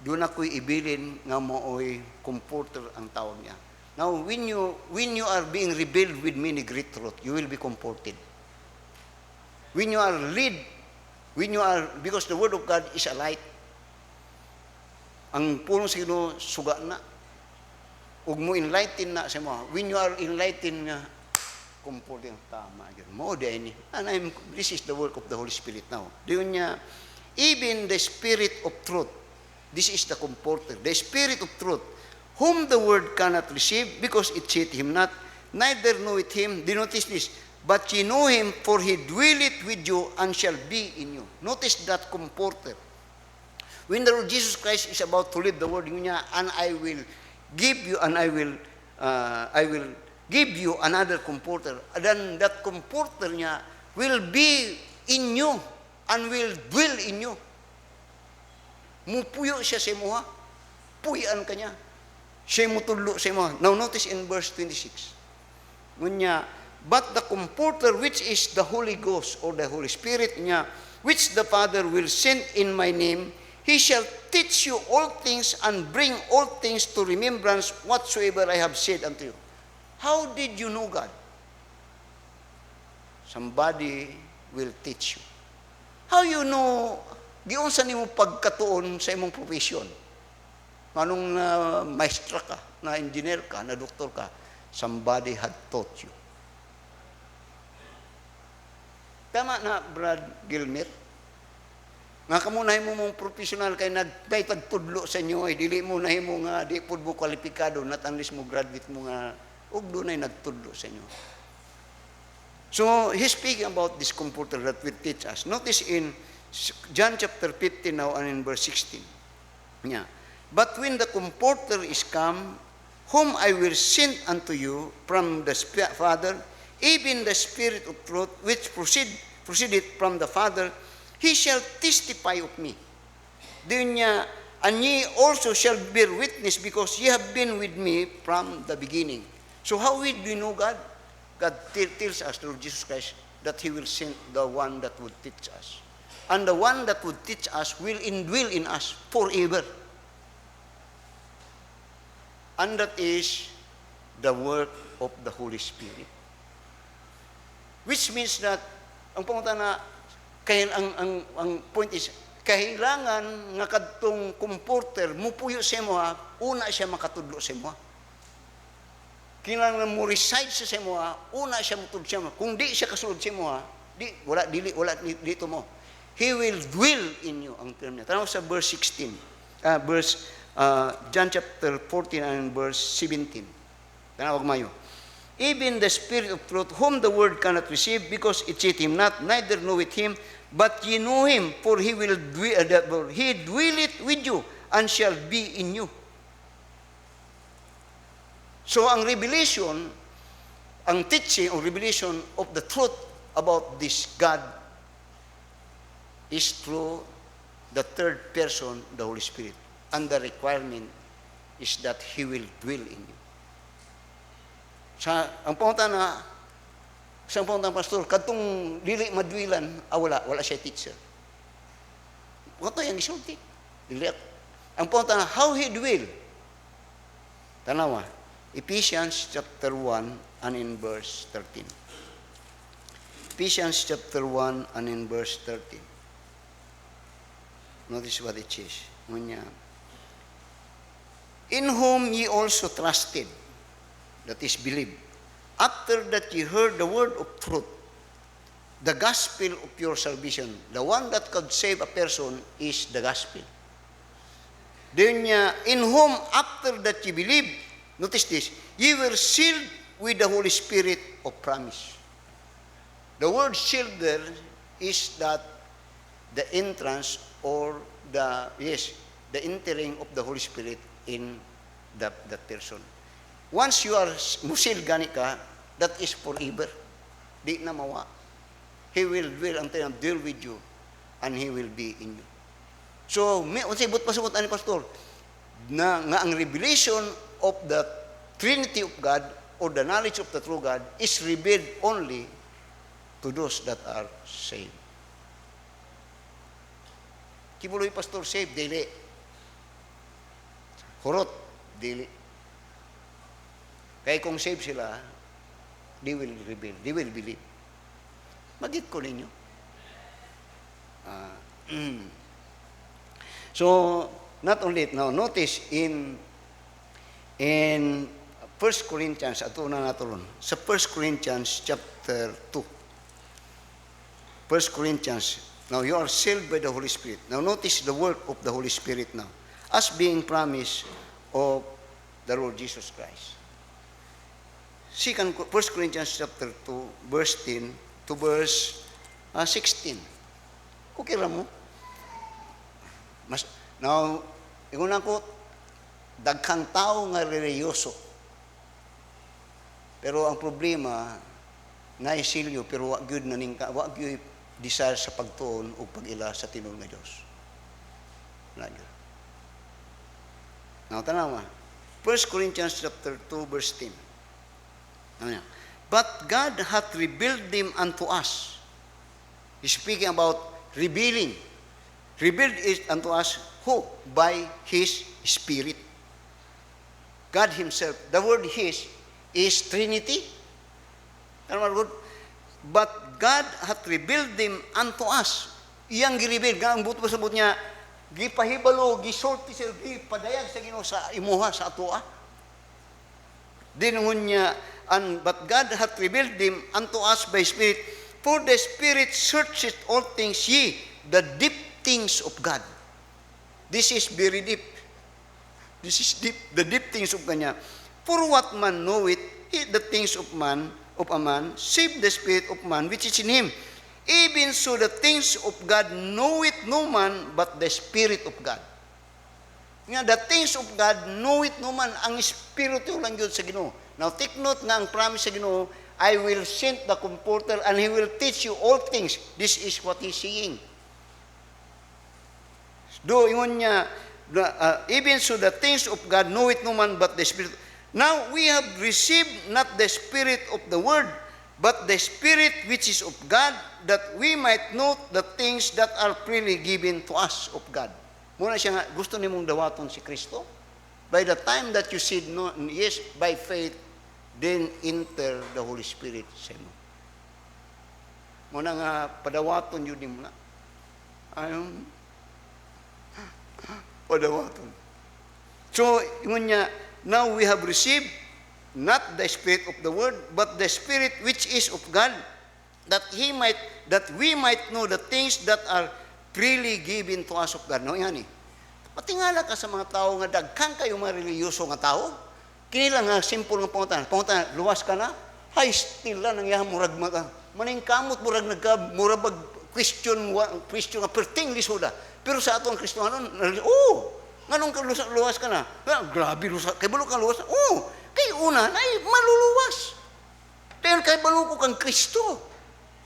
doon ako'y ibilin nga moo'y comforter ang tawag niya. Now, when you are being revealed with many great truth, you will be comforted. When you are because the Word of God is a light. Ang punong sa Ginoo suga na. Ug mo enlighten na sa mo. When you are enlightened nga, comforting tama gyud. Mo din ni. And this is the work of the Holy Spirit now. Diyon niya, even the Spirit of truth. This is the comforter, the Spirit of truth, whom the world cannot receive, because it seeth Him not, neither knoweth Him. Do notice this. But ye know Him, for He dwelleth with you and shall be in you. Notice that comforter. When the Lord Jesus Christ is about to leave the world, niya, and I will give you, and I will give you another comforter. Then that comforter niya will be in you and will dwell in you. Mupuyo siya sa imo, puyan ka niya. Siya mutudlo sa imo. Now notice in verse 26. Ngunya, but the comforter which is the Holy Ghost or the Holy Spirit niya, which the Father will send in my name, He shall teach you all things and bring all things to remembrance whatsoever I have said unto you. How did you know God? Somebody will teach you. How you know, giunsa nimo pagkatuon sa imong profession? Anong maestra ka, na engineer ka, na doktor ka? Somebody had taught you. Tama na, Brad Gilmer? Nga kamunahin mo mong professional kay nagtagtudlo sa inyo, dili mo na mo nga, di po mo kwalipikado, not unless mo graduate mo nga, ug doon ay nagtudlo sa inyo. So, he's speaking about this comforter that will teach us. Notice in John chapter 15 now and in verse 16. Yeah. But when the comforter is come, whom I will send unto you from the Father, even the Spirit of truth, which proceedeth from the Father, He shall testify of me. Doon niya, and ye also shall bear witness, because ye have been with me from the beginning. So how will we know God? God tells us through Jesus Christ that He will send the one that would teach us. And the one that would teach us will indwell in us forever. And that is the work of the Holy Spirit. Which means that, ang pumunta na, kaya ang point is, kailangan nga kadtong comforter, mupuyo sa imo, una siya makatudlo sa imo. Kailangan mo reside sa imo, una siya mutudlo sa imo. Kung di siya kasulod sa imo, wala dito mo. He will dwell in you, ang term niya. Tanaw sa verse 16, John chapter 14 and verse 17. Tanaw mayo. even the Spirit of truth, whom the world cannot receive, because it seeth him not, neither knoweth him, but ye know him, for he dwelleth with you, and shall be in you. So ang revelation, ang teaching or revelation of the truth about this God is through the third person, the Holy Spirit. And the requirement is that He will dwell in you. Ang pangunta na, sa pangunta pastor, katong dili madwilan, wala siya teacher. Kato yung isulti. Ang pangunta na, how He dwell? Tanawa, Ephesians chapter 1 and in verse 13. Ephesians chapter 1 and in verse 13. Notice what it says. In whom ye also trusted, that is believed, after that ye heard the word of truth, the gospel of your salvation. The one that could save a person is the gospel. Then in whom after that ye believed, notice this, ye were sealed with the Holy Spirit of promise. The word sealed there is that the entrance or the entering of the Holy Spirit in that person. Once you are musil gani ka, that is forever. Di na mawa. He will deal with you, and He will be in you. So, unsay pasabot ani pastor, nga ang revelation of the Trinity of God or the knowledge of the true God is revealed only to those that are saved. Kibuloy pastor saved, dili. Hurot, dili. Kaya kung saved sila, they will reveal, they will believe. Magit ko ninyo. So, not only it, now notice in 1 Corinthians, ato na nato sa 1 Corinthians chapter 2. 1 Corinthians, now you are sealed by the Holy Spirit. Now notice the work of the Holy Spirit now, as being promised of the Lord Jesus Christ. 1 Corinthians chapter 2, verse 10 to verse 16. Okay lang mo? Now, ingon ako, daghang tao nga reliyoso. Pero ang problema, naisilyo, pero wag gyud naningka, wag gyud desire sa pagtuon o pag-ila sa tinuod nga Dios. Now, tanawa. 1 Corinthians chapter 2, verse 10. But God hath revealed them unto us. He's speaking about revealing. Revealed is unto us who? By His Spirit. God Himself. The word His is Trinity. But God hath revealed them unto us. Iyang gi-reveal. Ang buto pa sabot niya, gipahibalo, gisorti sila, gipadayag sa Ginoo sa imuha, sa atoa. Dinungon niya, but God hath revealed them unto us by Spirit, for the Spirit searcheth all things, the deep things of God. This is very deep. This is deep, the deep things of Kanya. For what man knoweth the things of a man, save the spirit of man which is in him. Even so the things of God knoweth no man but the Spirit of God. Nga, the things of God knoweth no man, ang Espiritu lang yun sa Ginoo. Now, take note nga ang promise sa Ginoo, I will send the Comforter and He will teach you all things. This is what He's saying. Do, ingon niya, even so the things of God knoweth no man but the Spirit. Now, we have received not the Spirit of the world, but the Spirit which is of God, that we might know the things that are freely given to us of God. Muna siya nga, gusto nimong dawaton si Kristo? By the time that you said no, yes, by faith, then enter the Holy Spirit sa imo. Muna nga, padawaton yun din muna. Ayun. Padawaton. So, yun niya, now we have received not the Spirit of the world, but the Spirit which is of God, that we might know the things that are freely given to us of God. No, yan eh. Patingala ka sa mga tao nga daghang kayo mga reliyoso nga tao. Kinila nga simple nga pangutan. Pangutan, luwas ka na? Hay, still lang, nangyayang murag maning kamot, murag question nga, perting lisuda. Pero sa atong Kristohanon, nganong luwas ka na? Grabe, kay balo ka luwas? Kay una, ay maluluwas. Dahil kay balo ko kang Kristo.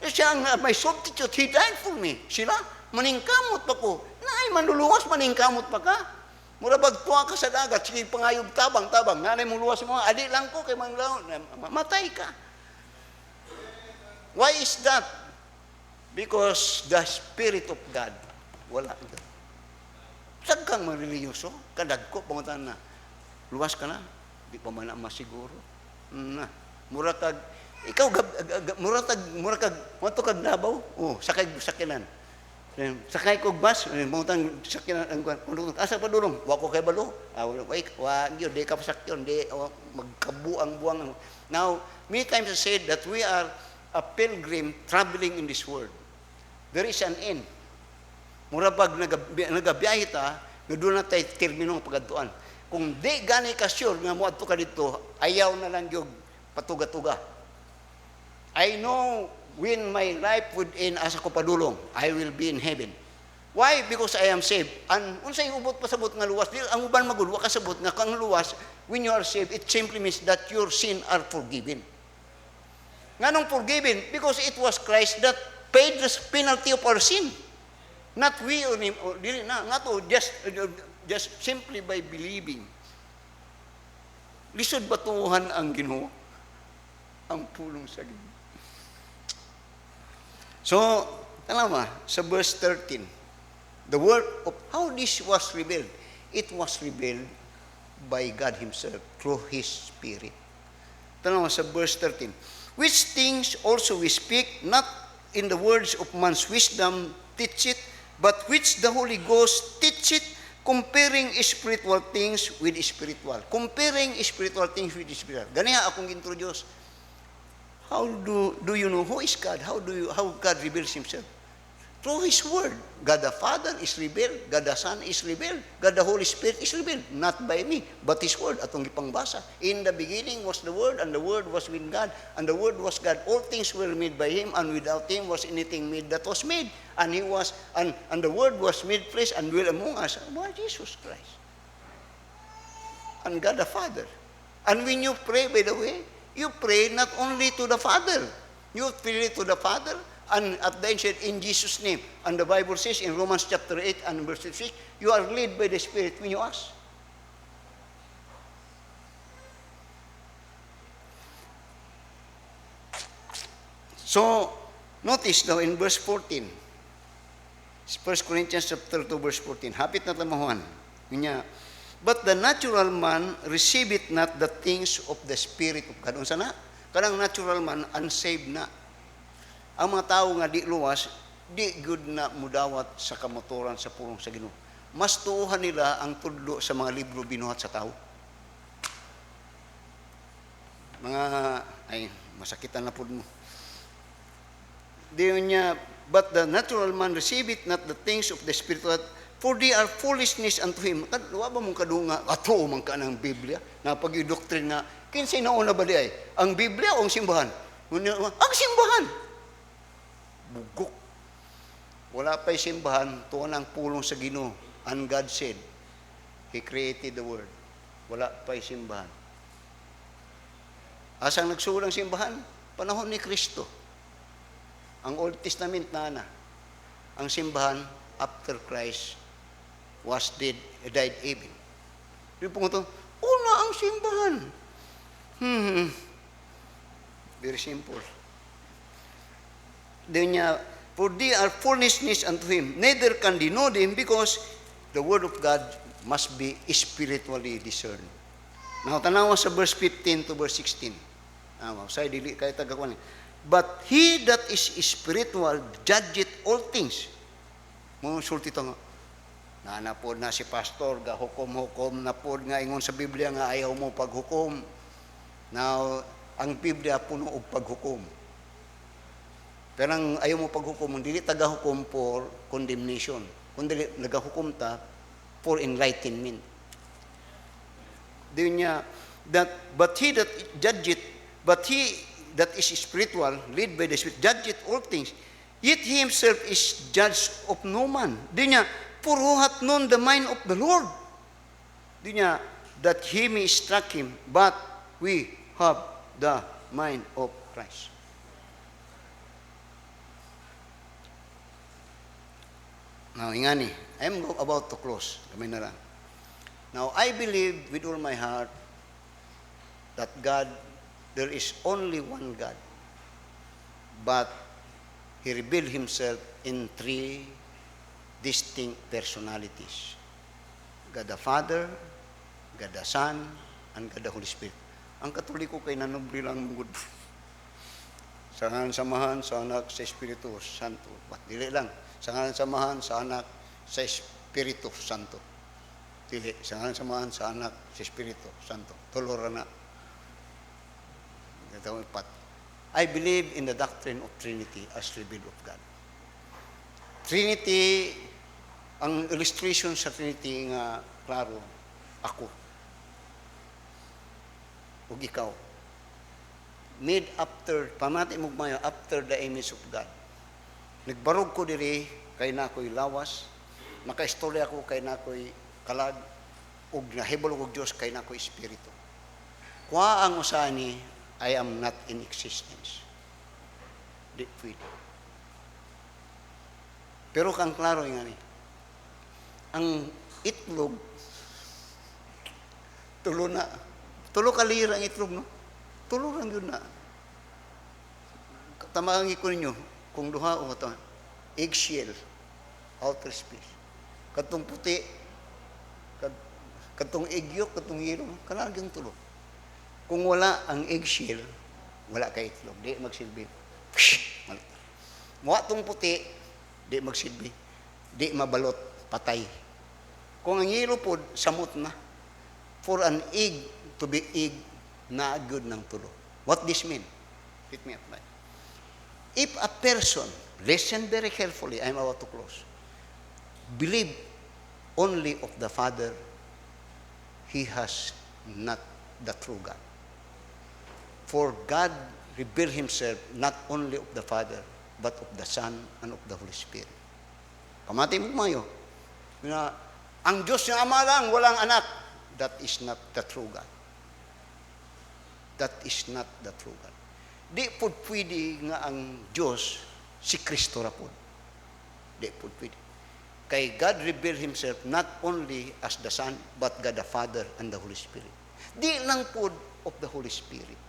Siya ang my substitute, He died for me. Sila, maningkamot pa ko. Ay, manluluwas, maningkamot pa ka. Mura bagtuwa ka sa dagat, sige pangayog tabang, nanay mong luwas mo, adi lang ko, kay matay ka. Why is that? Because the Spirit of God, wala. Sag kang mareliyoso, kadagko, pangutan na, luwas ka na, di pa man masiguro. Mura kag, ikaw, mura kag, mato kag nabaw, sakay sakinan. Sakay kog bus, pangutan sakinan, asa pa dulong, wako kay balo, di ka pasakyon, di, magkabuang-buang. Now, many times I said that we are a pilgrim traveling in this world. There is an end. Mura pag nagabiyahe ta, doon na tayo termino ng pagatuan. Kung di gani ka sure nga mo adto ka dito, ayaw na lang yung patuga-tuga. I know when my life would end asa ko padulong, I will be in heaven. Why? Because I am saved. And unsay ubot pasabot nga luwas, ang uban magulwa kasabot nga kang luwas, when you are saved, it simply means that your sin are forgiven. Nganong forgiven? Because it was Christ that paid the penalty of our sin. Not we on him, just simply by believing. Lisod batuhan ang Ginoo, ang pulong sa Ginoo. So, tama, sa verse 13, the word of how this was revealed, it was revealed by God Himself through His Spirit. Tama, sa verse 13, which things also we speak, not in the words of man's wisdom teach it, but which the Holy Ghost teach it, comparing spiritual things with spiritual. Comparing spiritual things with spiritual. Ganiha akong introduce. How do you know who is God? How God reveals Himself? Through His Word. God the Father is revealed, God the Son is revealed, God the Holy Spirit is revealed. Not by me, but His Word. Atong ipangbasa. In the beginning was the Word, and the Word was with God, and the Word was God. All things were made by Him, and without Him was anything made that was made. And He was, and the Word was made flesh and dwelt among us. Why Jesus Christ? And God the Father. And when you pray, by the way, you pray not only to the Father. You pray to the Father, and at the end said, in Jesus' name. And the Bible says in Romans chapter 8 and verse 6, you are led by the Spirit when you ask. So, notice now in verse 14, 1 Corinthians chapter 2 verse 14, hapit na tamahuan. But the natural man receiveth not the things of the Spirit of God. Unsa na? Kanang natural man, unsaved na. Ang mga tao nga di luwas, di good na mudawat sa kamotoran sa pulong sa Ginoo. Mas tuuhan nila ang tudlo sa mga libro binuhat sa tao. Masakitan na po mo. Diyon niya, but the natural man receiveth not the things of the Spirit of God, for they are foolishness unto him. Wa ba mong kadunga, ato man ka ng Biblia, na pag-doctrine nga, kinsay nauna ba di ay? Ang Biblia o ang simbahan? Ang simbahan! Bugok. Wala pa'y simbahan, tuon ang pulong sa Ginoo. And God said, He created the world. Wala pa'y simbahan. Asang nagsulang simbahan? Panahon ni Kristo. Ang Old Testament na. Ang simbahan, after Christ was died even. Yung punto, una ang simbahan. Very simple. Then for they are foolishness unto him, neither can they know them, because the word of God must be spiritually discerned. Now, tanawa sa verse 15 to verse 16. Say, dili kayo tagakuan. But he that is spiritual judgeth all things. Sulti ito nga, nanapod na si pastor, gahukom-hukom, napod nga ingon sa Biblia nga ayaw mo paghukom. Now, ang Biblia puno og paghukom. Pero ang ayaw mo paghukom, hindi tagahukom for condemnation. Kundi nagahukom ta for enlightenment. Diyon niya, but he that judgeth, but he that is spiritual, led by the Spirit, judgeth all things. Yet he himself is judge of no man. Di niya, for who hath known the mind of the Lord? Di niya, that he may instruct him, but we have the mind of Christ. Now, ingani, I'm about to close. Kami na lang. Now, I believe with all my heart that God, there is only one God. But He revealed Himself in three distinct personalities. God the Father, God the Son, and God the Holy Spirit. Ang Katoliko kay nanubri lang mungod. Sa ngalan samahan, sa anak, sa Espiritu Santo. Ba't dili lang? Sa ngalan samahan, sa anak, sa Espiritu Santo. Dili. Sa ngalan samahan, sa anak, sa Espiritu Santo. Tulora na. I believe in the doctrine of Trinity as revealed of God. Trinity, ang illustration sa Trinity nga, klaro, ako. Ug ikaw. Made after, pamati mo mayo, after the image of God. Nagbarog ko diri, kay na ako'y lawas, nakaistorya ko kay na ako'y kalag, ug nahibol ko Diyos kay na ako'y espiritu. Kuha ang usani, I am not in existence. Di pwede. Pero kang klaro nga ni, ang itlog, tulo kalira ang itlog, no? Tulo lang yun na. Tamahangi ko ninyo, kung duha o ito, eggshell, outer space. Katong puti, katong egg yolk, katong yellow, kalagang tulo. Kung wala ang eggshell, wala kay itlog, di magsilbi. Mwa tong puti, di magsilbi. Di mabalot, patay. Kung ang yellow po, samot na. For an egg to be egg, na good ng tulo. What this mean? Let me apply. If a person, listen very carefully, I'm about to close, believe only of the Father, he has not the true God. For God revealed Himself not only of the Father, but of the Son and of the Holy Spirit. Kamati mo mayo, na ang Diyos yung Ama lang, walang anak. That is not the true God. That is not the true God. Di po pwede nga ang Diyos si Kristo ra po. Di po pwede. Kay God revealed Himself not only as the Son, but God the Father and the Holy Spirit. Di lang po of the Holy Spirit.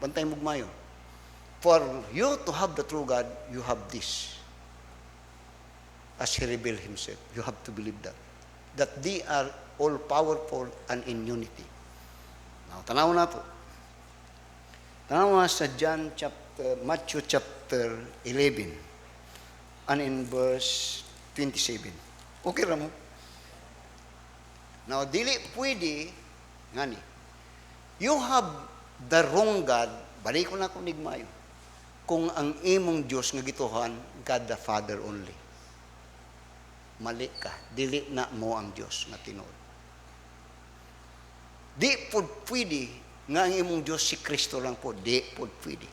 Bantay mo mayo. For you to have the true God, you have this. As He revealed Himself, you have to believe that. That they are all powerful and in unity. Now, tanaw na to. Tanaw na sa Matthew chapter 11 and in verse 27. Okay ra mo? Now, dili pwede, ngani, you have the wrong God, balik ko na kung nigmayo, kung ang imong Diyos nga gituhan, God the Father only. Mali ka. Dili na mo ang Diyos na tinuod. Di po pwede nga ang imong Diyos si Kristo lang po. Di po pwede.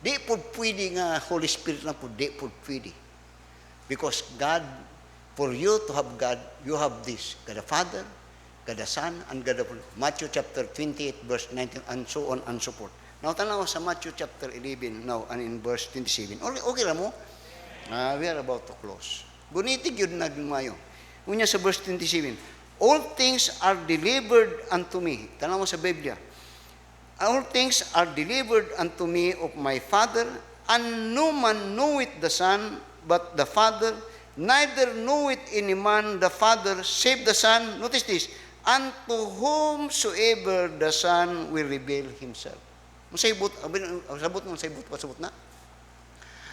Di po pwede nga Holy Spirit lang po. Di po pwede. Because God, for you to have God, you have this. God the Father, God the Son, and God the Holy Spirit. Matthew chapter 28, verse 19, and so on and so forth. Now, tanaw sa Matthew chapter 11, now, and in verse 27. Okay lang mo? We are about to close. Gunitig yun nagmayo. Unya sa verse 27, all things are delivered unto me. Tanaw mo sa Biblia. All things are delivered unto me of my Father, and no man knoweth the Son, but the Father, neither knoweth any man the Father, save the Son. Notice this, unto whomsoever the Son will reveal Himself. Masayibot, sabot mo, pasabot na.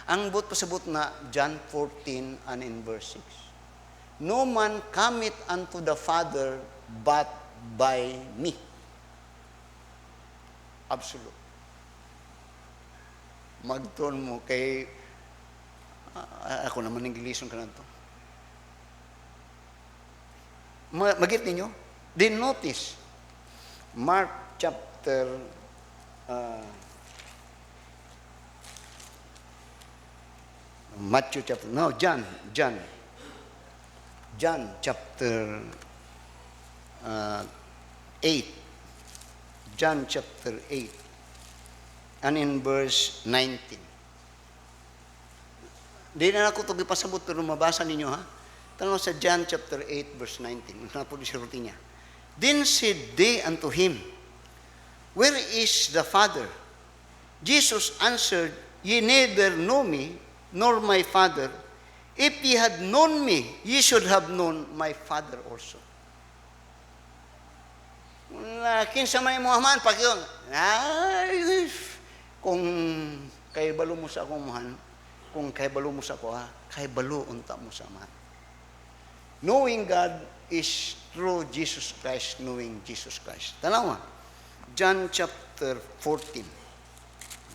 Ang but pasabot na, John 14 and in verse 6. No man cometh unto the Father but by me. Absolute. Magton mo kay, ako naman ng gilison ka na ito. Magit ninyo? Then notice, Mark chapter chapter John chapter 8. John chapter 8 and in verse 19. Di na ako ito ipasabot pero mabasa ninyo ha. Tanong sa John chapter 8 verse 19. Ano po siya niya. Then said they unto him, Where is the Father? Jesus answered, Ye neither know me, nor my Father. If ye had known me, ye should have known my Father also. Kinsa may Muhammad, pagyon, kung kay balo mo sa akong muhan, kung kay balo mo sa ako, kay balo unta mo sa man. Knowing God is through Jesus Christ, knowing Jesus Christ. Tanawa, John chapter 14.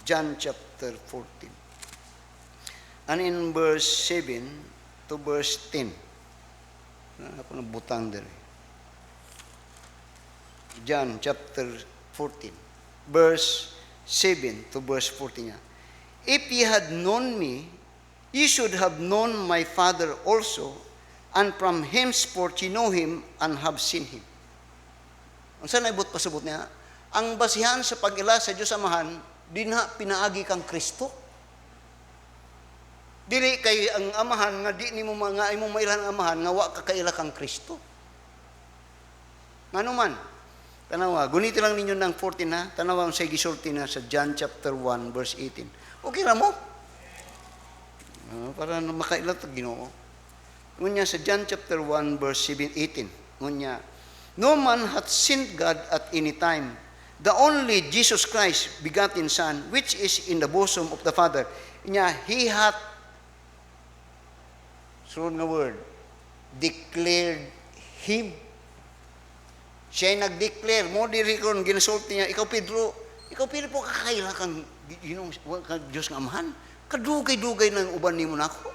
John chapter 14. And in verse 7 to verse 10. Ako na butang din. John chapter 14. Verse 7 to verse 14 niya. If ye had known me, ye should have known my Father also, and from henceforth ye know him and have seen him. Ang saan ay pasabot niya? Ang basihan sa pag-ila sa Diyos Amahan, di na pinaagi kang Kristo. Dili kay ang Amahan, nga di ni mo mga imong mailan ang Amahan, nga wa ka kaila kang Kristo. Nga naman, tanawa, guniti lang ninyo ng 14 na, tanawa ang sa gisulti na sa John chapter 1 verse 18. Okay ra mo? Para makailat ang Ginoo. Ngunya sa John chapter 1 verse 18. Ngunya, no man hath seen God at any time. The only Jesus Christ, begotten Son, which is in the bosom of the Father. Nya, He hath, sunod nga word, declared Him. Siya nag-declare, mo diri kon ginasulti niya, ikaw Pedro po kakaila kang Diyos nga Amahan. Kadugay-dugay ng uban nimo nako.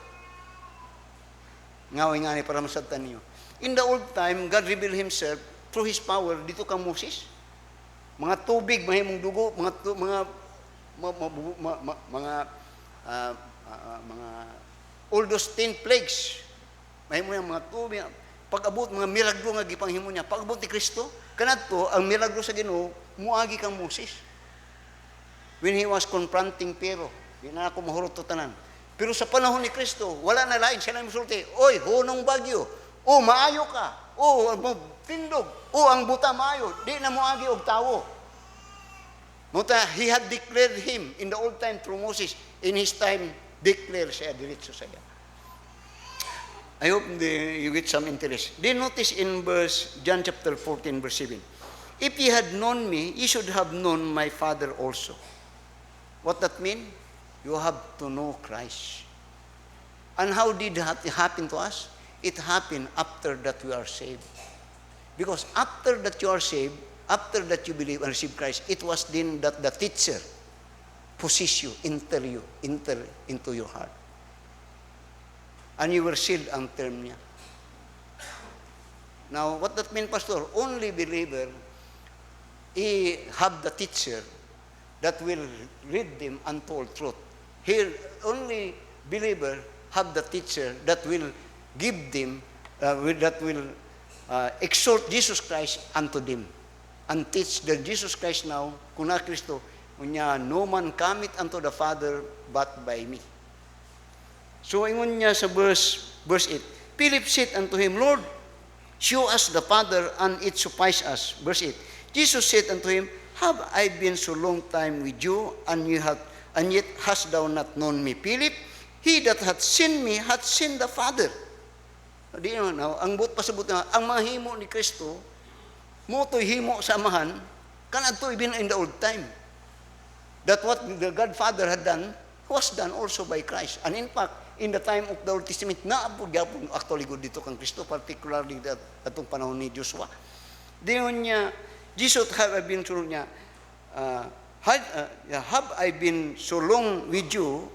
Ngaway nga ni para masabtan niyo. In the old time, God revealed Himself through His power dito kang Moses. Mga tubig, mahimong dugo, mga all those 10 plagues. Mahimo yang mga tubig, pag-abot mga milagro nga gipanghimo niya. Pag-abot ni Kristo, kanadto ang milagro sa Ginoo, muagi kang Moses. When He was confronting Pharaoh, di na ako mahurot to tanan. Pero sa panahon ni Kristo, wala na lain. Siya na musulti, oy, hunong bagyo. O, maayo ka. O, tindog. O, ang buta maayo. Di na muagi og tawo. Muta, He had declared Him in the old time through Moses. In His time, declare siya diretso sa iya. I hope you get some interest. Then notice in John chapter 14, verse 7. If ye had known me, ye should have known my Father also. What that mean? You have to know Christ. And how did that happen to us? It happened after that we are saved. Because after that you are saved, after that you believe and receive Christ, it was then that the teacher possess you, enter into your heart. And you were sealed ang term niya. Now, what that mean, Pastor? Only believer, he have the teacher that will lead them unto all truth. Here, only believer have the teacher that will give them, that will exhort Jesus Christ unto them. And teach that Jesus Christ now, kuna Kristo, unya, no man cometh unto the Father but by me. So, ingon niya sa verse 8, Philip said unto him, Lord, show us the Father, and it suffice us. Verse 8, Jesus said unto him, Have I been so long time with you, and yet hast thou not known me, Philip? He that hath seen me hath seen the Father. Di naman, ang buot pasabot na, ang mga himo ni Kristo, mo to'y himo sa Amahan, kanadto ibin in the old time. That what the Godfather had done, was done also by Christ. And in fact, in the time of the Old Testament, naapod-yapon actually good dito kang Kristo, particularly atong panahon ni Joshua. Diyon niya, Jesus have been through niya, have I been so long with you,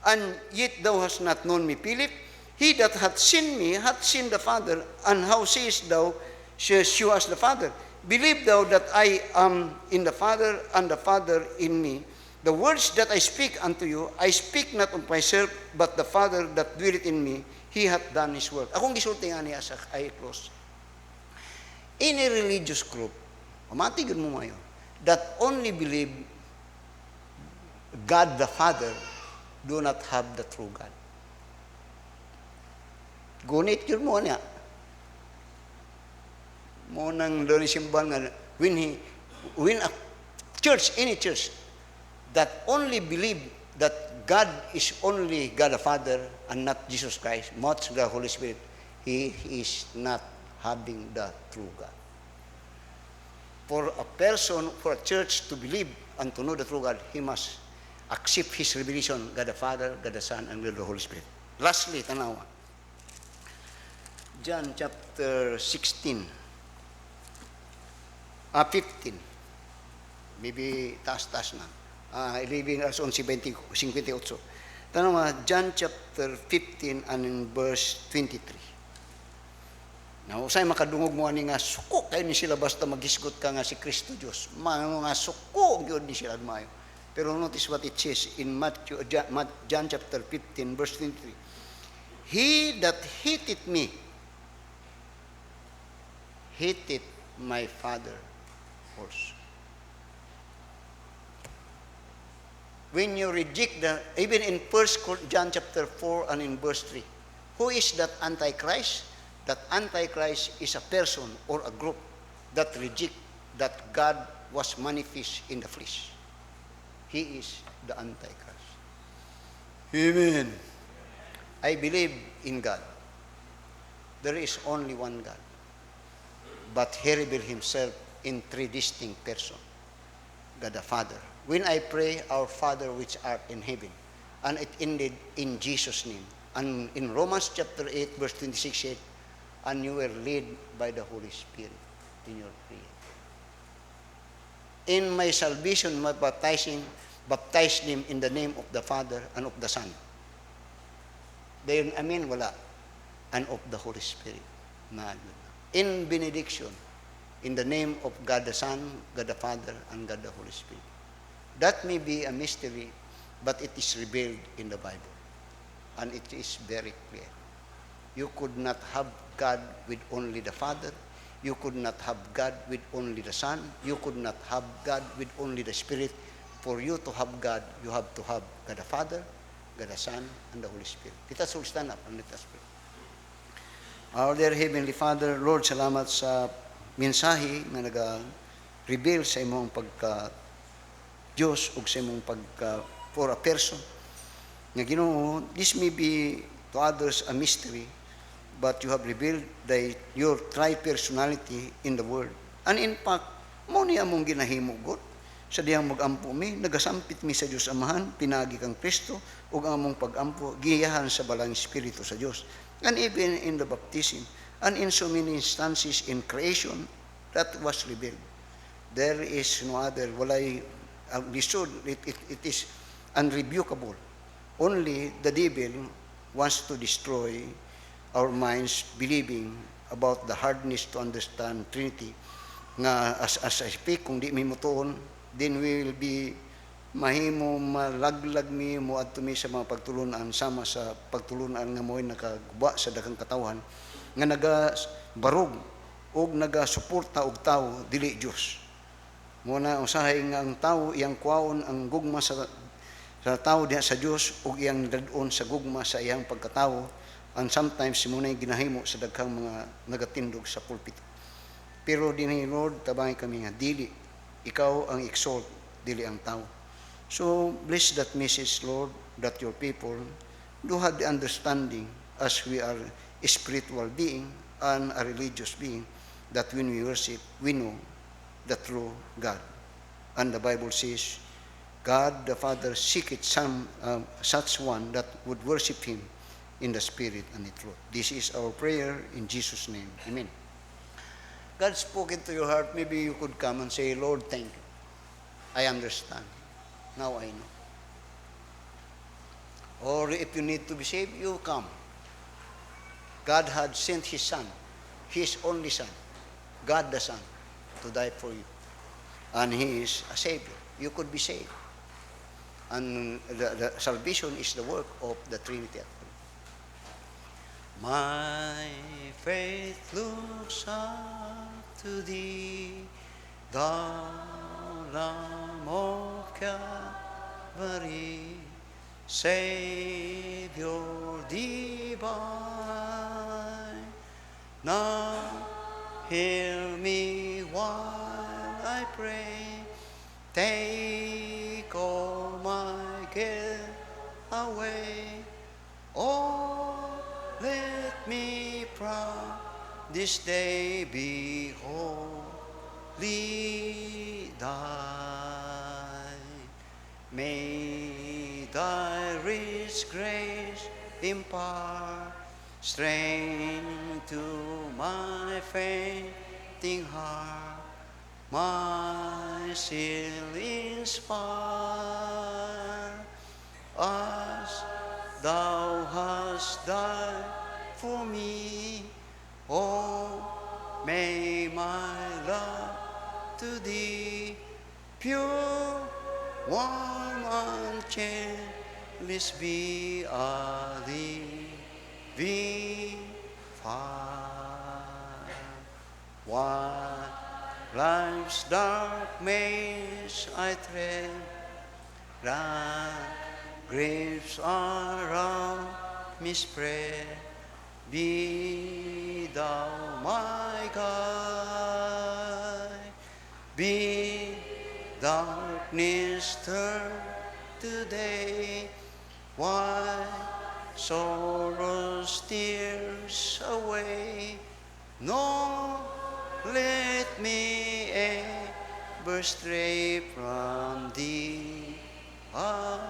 and yet thou hast not known me, Philip? He that hath seen me hath seen the Father, and how sayest thou, show us the Father? believe thou that I am in the Father, and the Father in me. The words that I speak unto you, I speak not of myself, but the Father that dwelleth in me, He hath done His work. Akong gisulti nga niya sa I close. In a religious group, pamatigin mo ngayon, that only believe God the Father, do not have the true God. Gunit yun mo niya. Mo nang doon simbahan nga, when a church, any church, that only believe that God is only God the Father and not Jesus Christ, not the Holy Spirit, he is not having the true God. For a person, for a church to believe and to know the true God, he must accept His revelation, God the Father, God the Son, and God the Holy Spirit. Lastly, tanawa. John chapter 16. 15. Maybe taas-taas na. 11 as 11, 58. Tanawa, John chapter 15 and in verse 23. Now, usay makadungog mo ani nga suko kayo ni sila basta maghisgot ka nga si Kristo Dios. Mga suko gyud ni sila mayo. Pero notice what it says in John chapter 15 verse 23. He that hateth me hateth my Father also. When you reject even in 1 John chapter 4 and in verse 3, who is that Antichrist? That Antichrist is a person or a group that reject that God was manifest in the flesh. He is the Antichrist. Amen. I believe in God. There is only one God. But He revealed Himself in three distinct persons. God the Father. When I pray, Our Father which art in heaven, and it ended in Jesus' name. And in Romans chapter 8 verse 26 said, and you were led by the Holy Spirit in your prayer. In my salvation, my baptized them in the name of the Father and of the Son. Then, amen, wala. And of the Holy Spirit. In benediction, in the name of God the Son, God the Father, and God the Holy Spirit. That may be a mystery, but it is revealed in the Bible. And it is very clear. You could not have God with only the Father. You could not have God with only the Son. You could not have God with only the Spirit. For you to have God, you have to have God the Father, God the Son, and the Holy Spirit. Let us all stand up and let us pray. Our dear Heavenly Father, Lord, salamat sa mensahe na nag-reveal sa imong pagka-Diyos o sa imong for a person. Nga Ginoo, this may be to others a mystery, but you have revealed your tri-personality in the Word. And in fact, mo niya mong ginahimugot sa diyang mag-ampo mi, nagasampit mi sa Diyos Amahan, pinagi kang Kristo, ug among pag-ampo, giyahan sa balang Espiritu sa Diyos. And even in the baptism, and in so many instances in creation, that was revealed. There is no other, walay, it is unrebukable. Only the devil wants to destroy our minds believing about the hardness to understand Trinity. Nga as I speak, kung di mi mutuon, then we will be mahimo malaglag mi mo adto mi sa mga pagtulunan sama sa pagtulunan nga mo'y nakaguba sa daghang katawhan nga nagabarog o nagasuporta og tao dili Dios. Muna usahay nga ang tao iyang kuwaon ang gugma sa tao diha sa Dios ug iyang dadon sa gugma sa iyang pagkatao. And sometimes muna ginahimo sa daghang mga nagatindog sa pulpito. Pero dinhi Lord, tabangay kami nga dili ikaw ang exalt, dili ang tao. So bless that message, Lord, that your people do have the understanding as we are a spiritual being and a religious being, that when we worship, we know the true God. And the Bible says, God the Father seeketh such one that would worship Him in the Spirit and the truth. This is our prayer in Jesus' name. Amen. God spoke into your heart. Maybe you could come and say, Lord, thank you. I understand. Now I know. Or if you need to be saved, you come. God had sent His Son, His only Son, God the Son, to die for you. And He is a Savior. You could be saved. And the salvation is the work of the Trinity. My faith looks up to Thee, Thou Lamb of Calvary, Savior divine. Now hear me while I pray, take all my care away. Oh, let me proud this day be wholly Thine. May Thy rich grace impart strength to my fainting heart, my zeal inspire, as Thou hast died for me. Oh, may my love to Thee, pure, warm, and changeless be a living fire. While life's dark maze I tread, like grapes around me spread, be Thou my guide. Be darkness turned to day, while sorrow's tears away. Nor let me ever stray from Thee aside.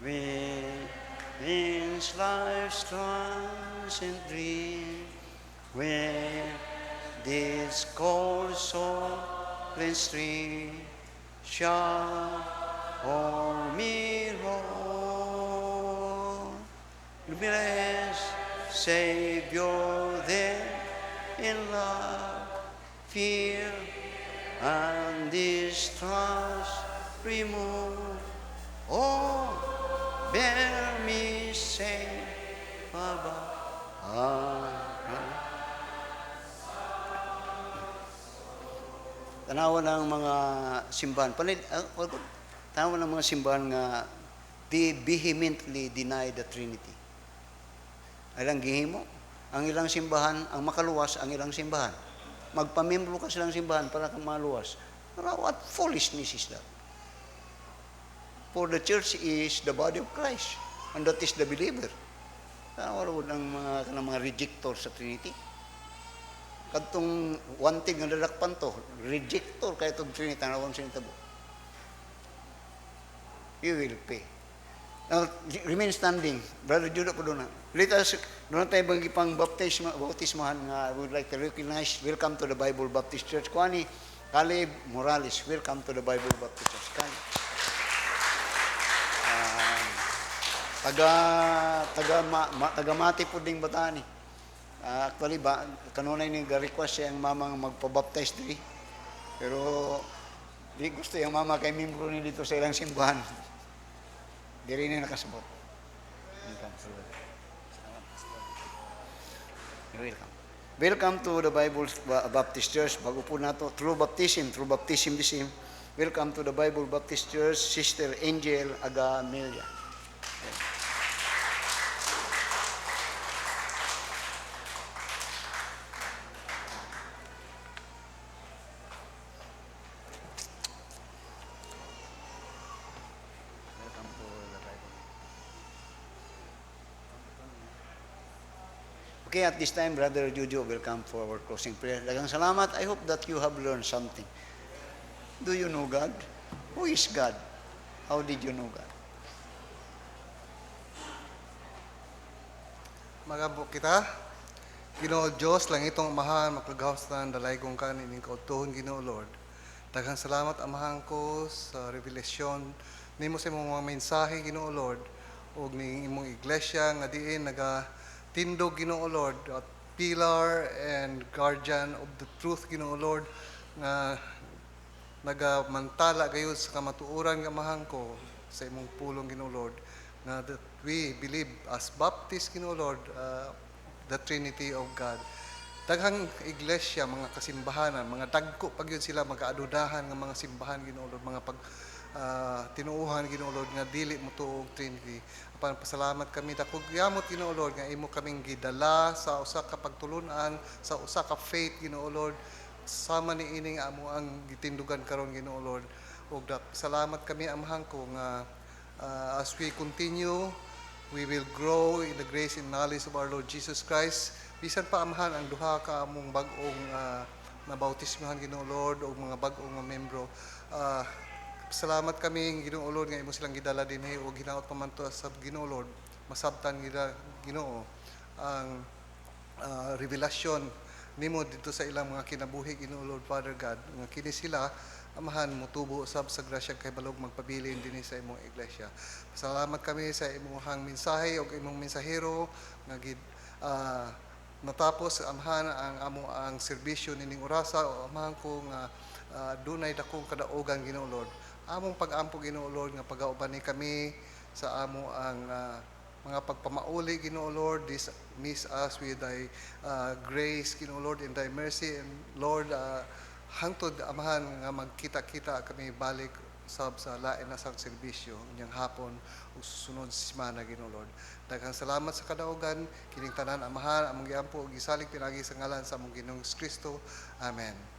When's life's transient dream, when this cold soul and stream shall o'er me roll, blessed Savior, there in love, fear, and distrust remove. Oh, bear me safe above. Tanawan ng mga simbahan. Tanawan ng mga simbahan nga they vehemently deny the Trinity. Alang gihimo, ang ilang simbahan, ang makaluwas, ang ilang simbahan. Magpamembro ka silang simbahan para kang maluwas. What foolishness is that? For the church is the body of Christ, and that is the believer. Tanawan ng mga rejector sa Trinity. Kadtong wanting nga dadakpan to, rejector kay itong Trinity, tanawan sa nitabo. You will pay. Now, remain standing. Brother Judo po doon na. Let us, doon tayo pang baptismahan nga I would like to recognize. Welcome to the Bible Baptist Church. Kuani, Caleb Morales. Welcome to the Bible Baptist Church. Caleb. Taga-mati po ding batani. Actually, kanunay ni ga-request siya ang mamang magpabaptize diri. Pero, di gusto yung mama kay membro ni dito sa ilang simbahan. Di rin na nakasabot. Welcome. Welcome to the Bible Baptist Church. Bago po nato, through baptism this him. Welcome to the Bible Baptist Church, Sister Angel Agamelia. Okay, at this time, Brother Jujo will come for our closing prayer. Daghang salamat. I hope that you have learned something. Do you know God? Who is God? How did you know God? Magabo kita, Ginoo Diyos, lang itong amahan, makagawas na ang dalaygong kanin, ining kautuhon, Ginoo Lord. Daghang salamat, amahan ko, sa revelasyon, nimo sa imong mga mensahe, Ginoo Lord, o ning imong iglesia, nga diin, tindog, Ginoo Lord, at pillar and guardian of the truth, Ginoo Lord, nga nagamantala gayud sa kamatuoran nga amahang ko sa imong pulong, Ginoo Lord, nga that we believe as Baptist, Ginoo Lord, the Trinity of God. Daghang iglesia, mga kasimbahanan, mga dagko pag yun sila magkaadudahan nga mga simbahan, Ginoo Lord, mga tinuuhan, Ginoo Lord, nga dili mo tuog Trinity. Apan pasalamat kami dakog yamot, Ginoo Lord, nga imo kaming gidala sa usa ka pagtulunan, sa usa ka faith, Ginoo Lord, sama ni ining amo ang gitindugan karon, Ginoo Lord. Ug salamat kami amahang ko nga as we continue, we will grow in the grace and knowledge of our Lord Jesus Christ. Bisan pa amahan ang duha ka among bag-ong nabautismohan, Ginoo Lord, o mga bag-ong membro. Salamat kami, Ginoo Lord, nga imo silang gidala dinhi o ginaot pa man to sa Ginoo Lord. Masabtan gila, Ginoo, ang revelasyon nimo dito sa ilang mga kinabuhi, Ginoo Lord, Father God, nga kini sila amahan motubo usab sa grasya kay balog magpabilin dinhi sa imong iglesia. Salamat kami sa imong mensahe ug imong mensahero nga natapos amahan ang serbisyo nining orasa o amahan ko nga dunay dakong kadaugan, Ginoo Lord. Among pag-ampo, Ginoo Lord, nga pagauban ni kami sa amo ang mga pagpamauli, Ginoo Lord. Dismiss us with thy grace, Ginoo Lord, and thy mercy. And Lord, hangtod amahan nga magkita-kita kami balik sa lain na sang serbisyo unyang hapon ug susunod sa semana, Ginoo Lord. Daghang salamat sa kadaugan kining tanan amahan among giampo ug gisalig pinagi sa ngalan sa among Ginoong Kristo. Amen.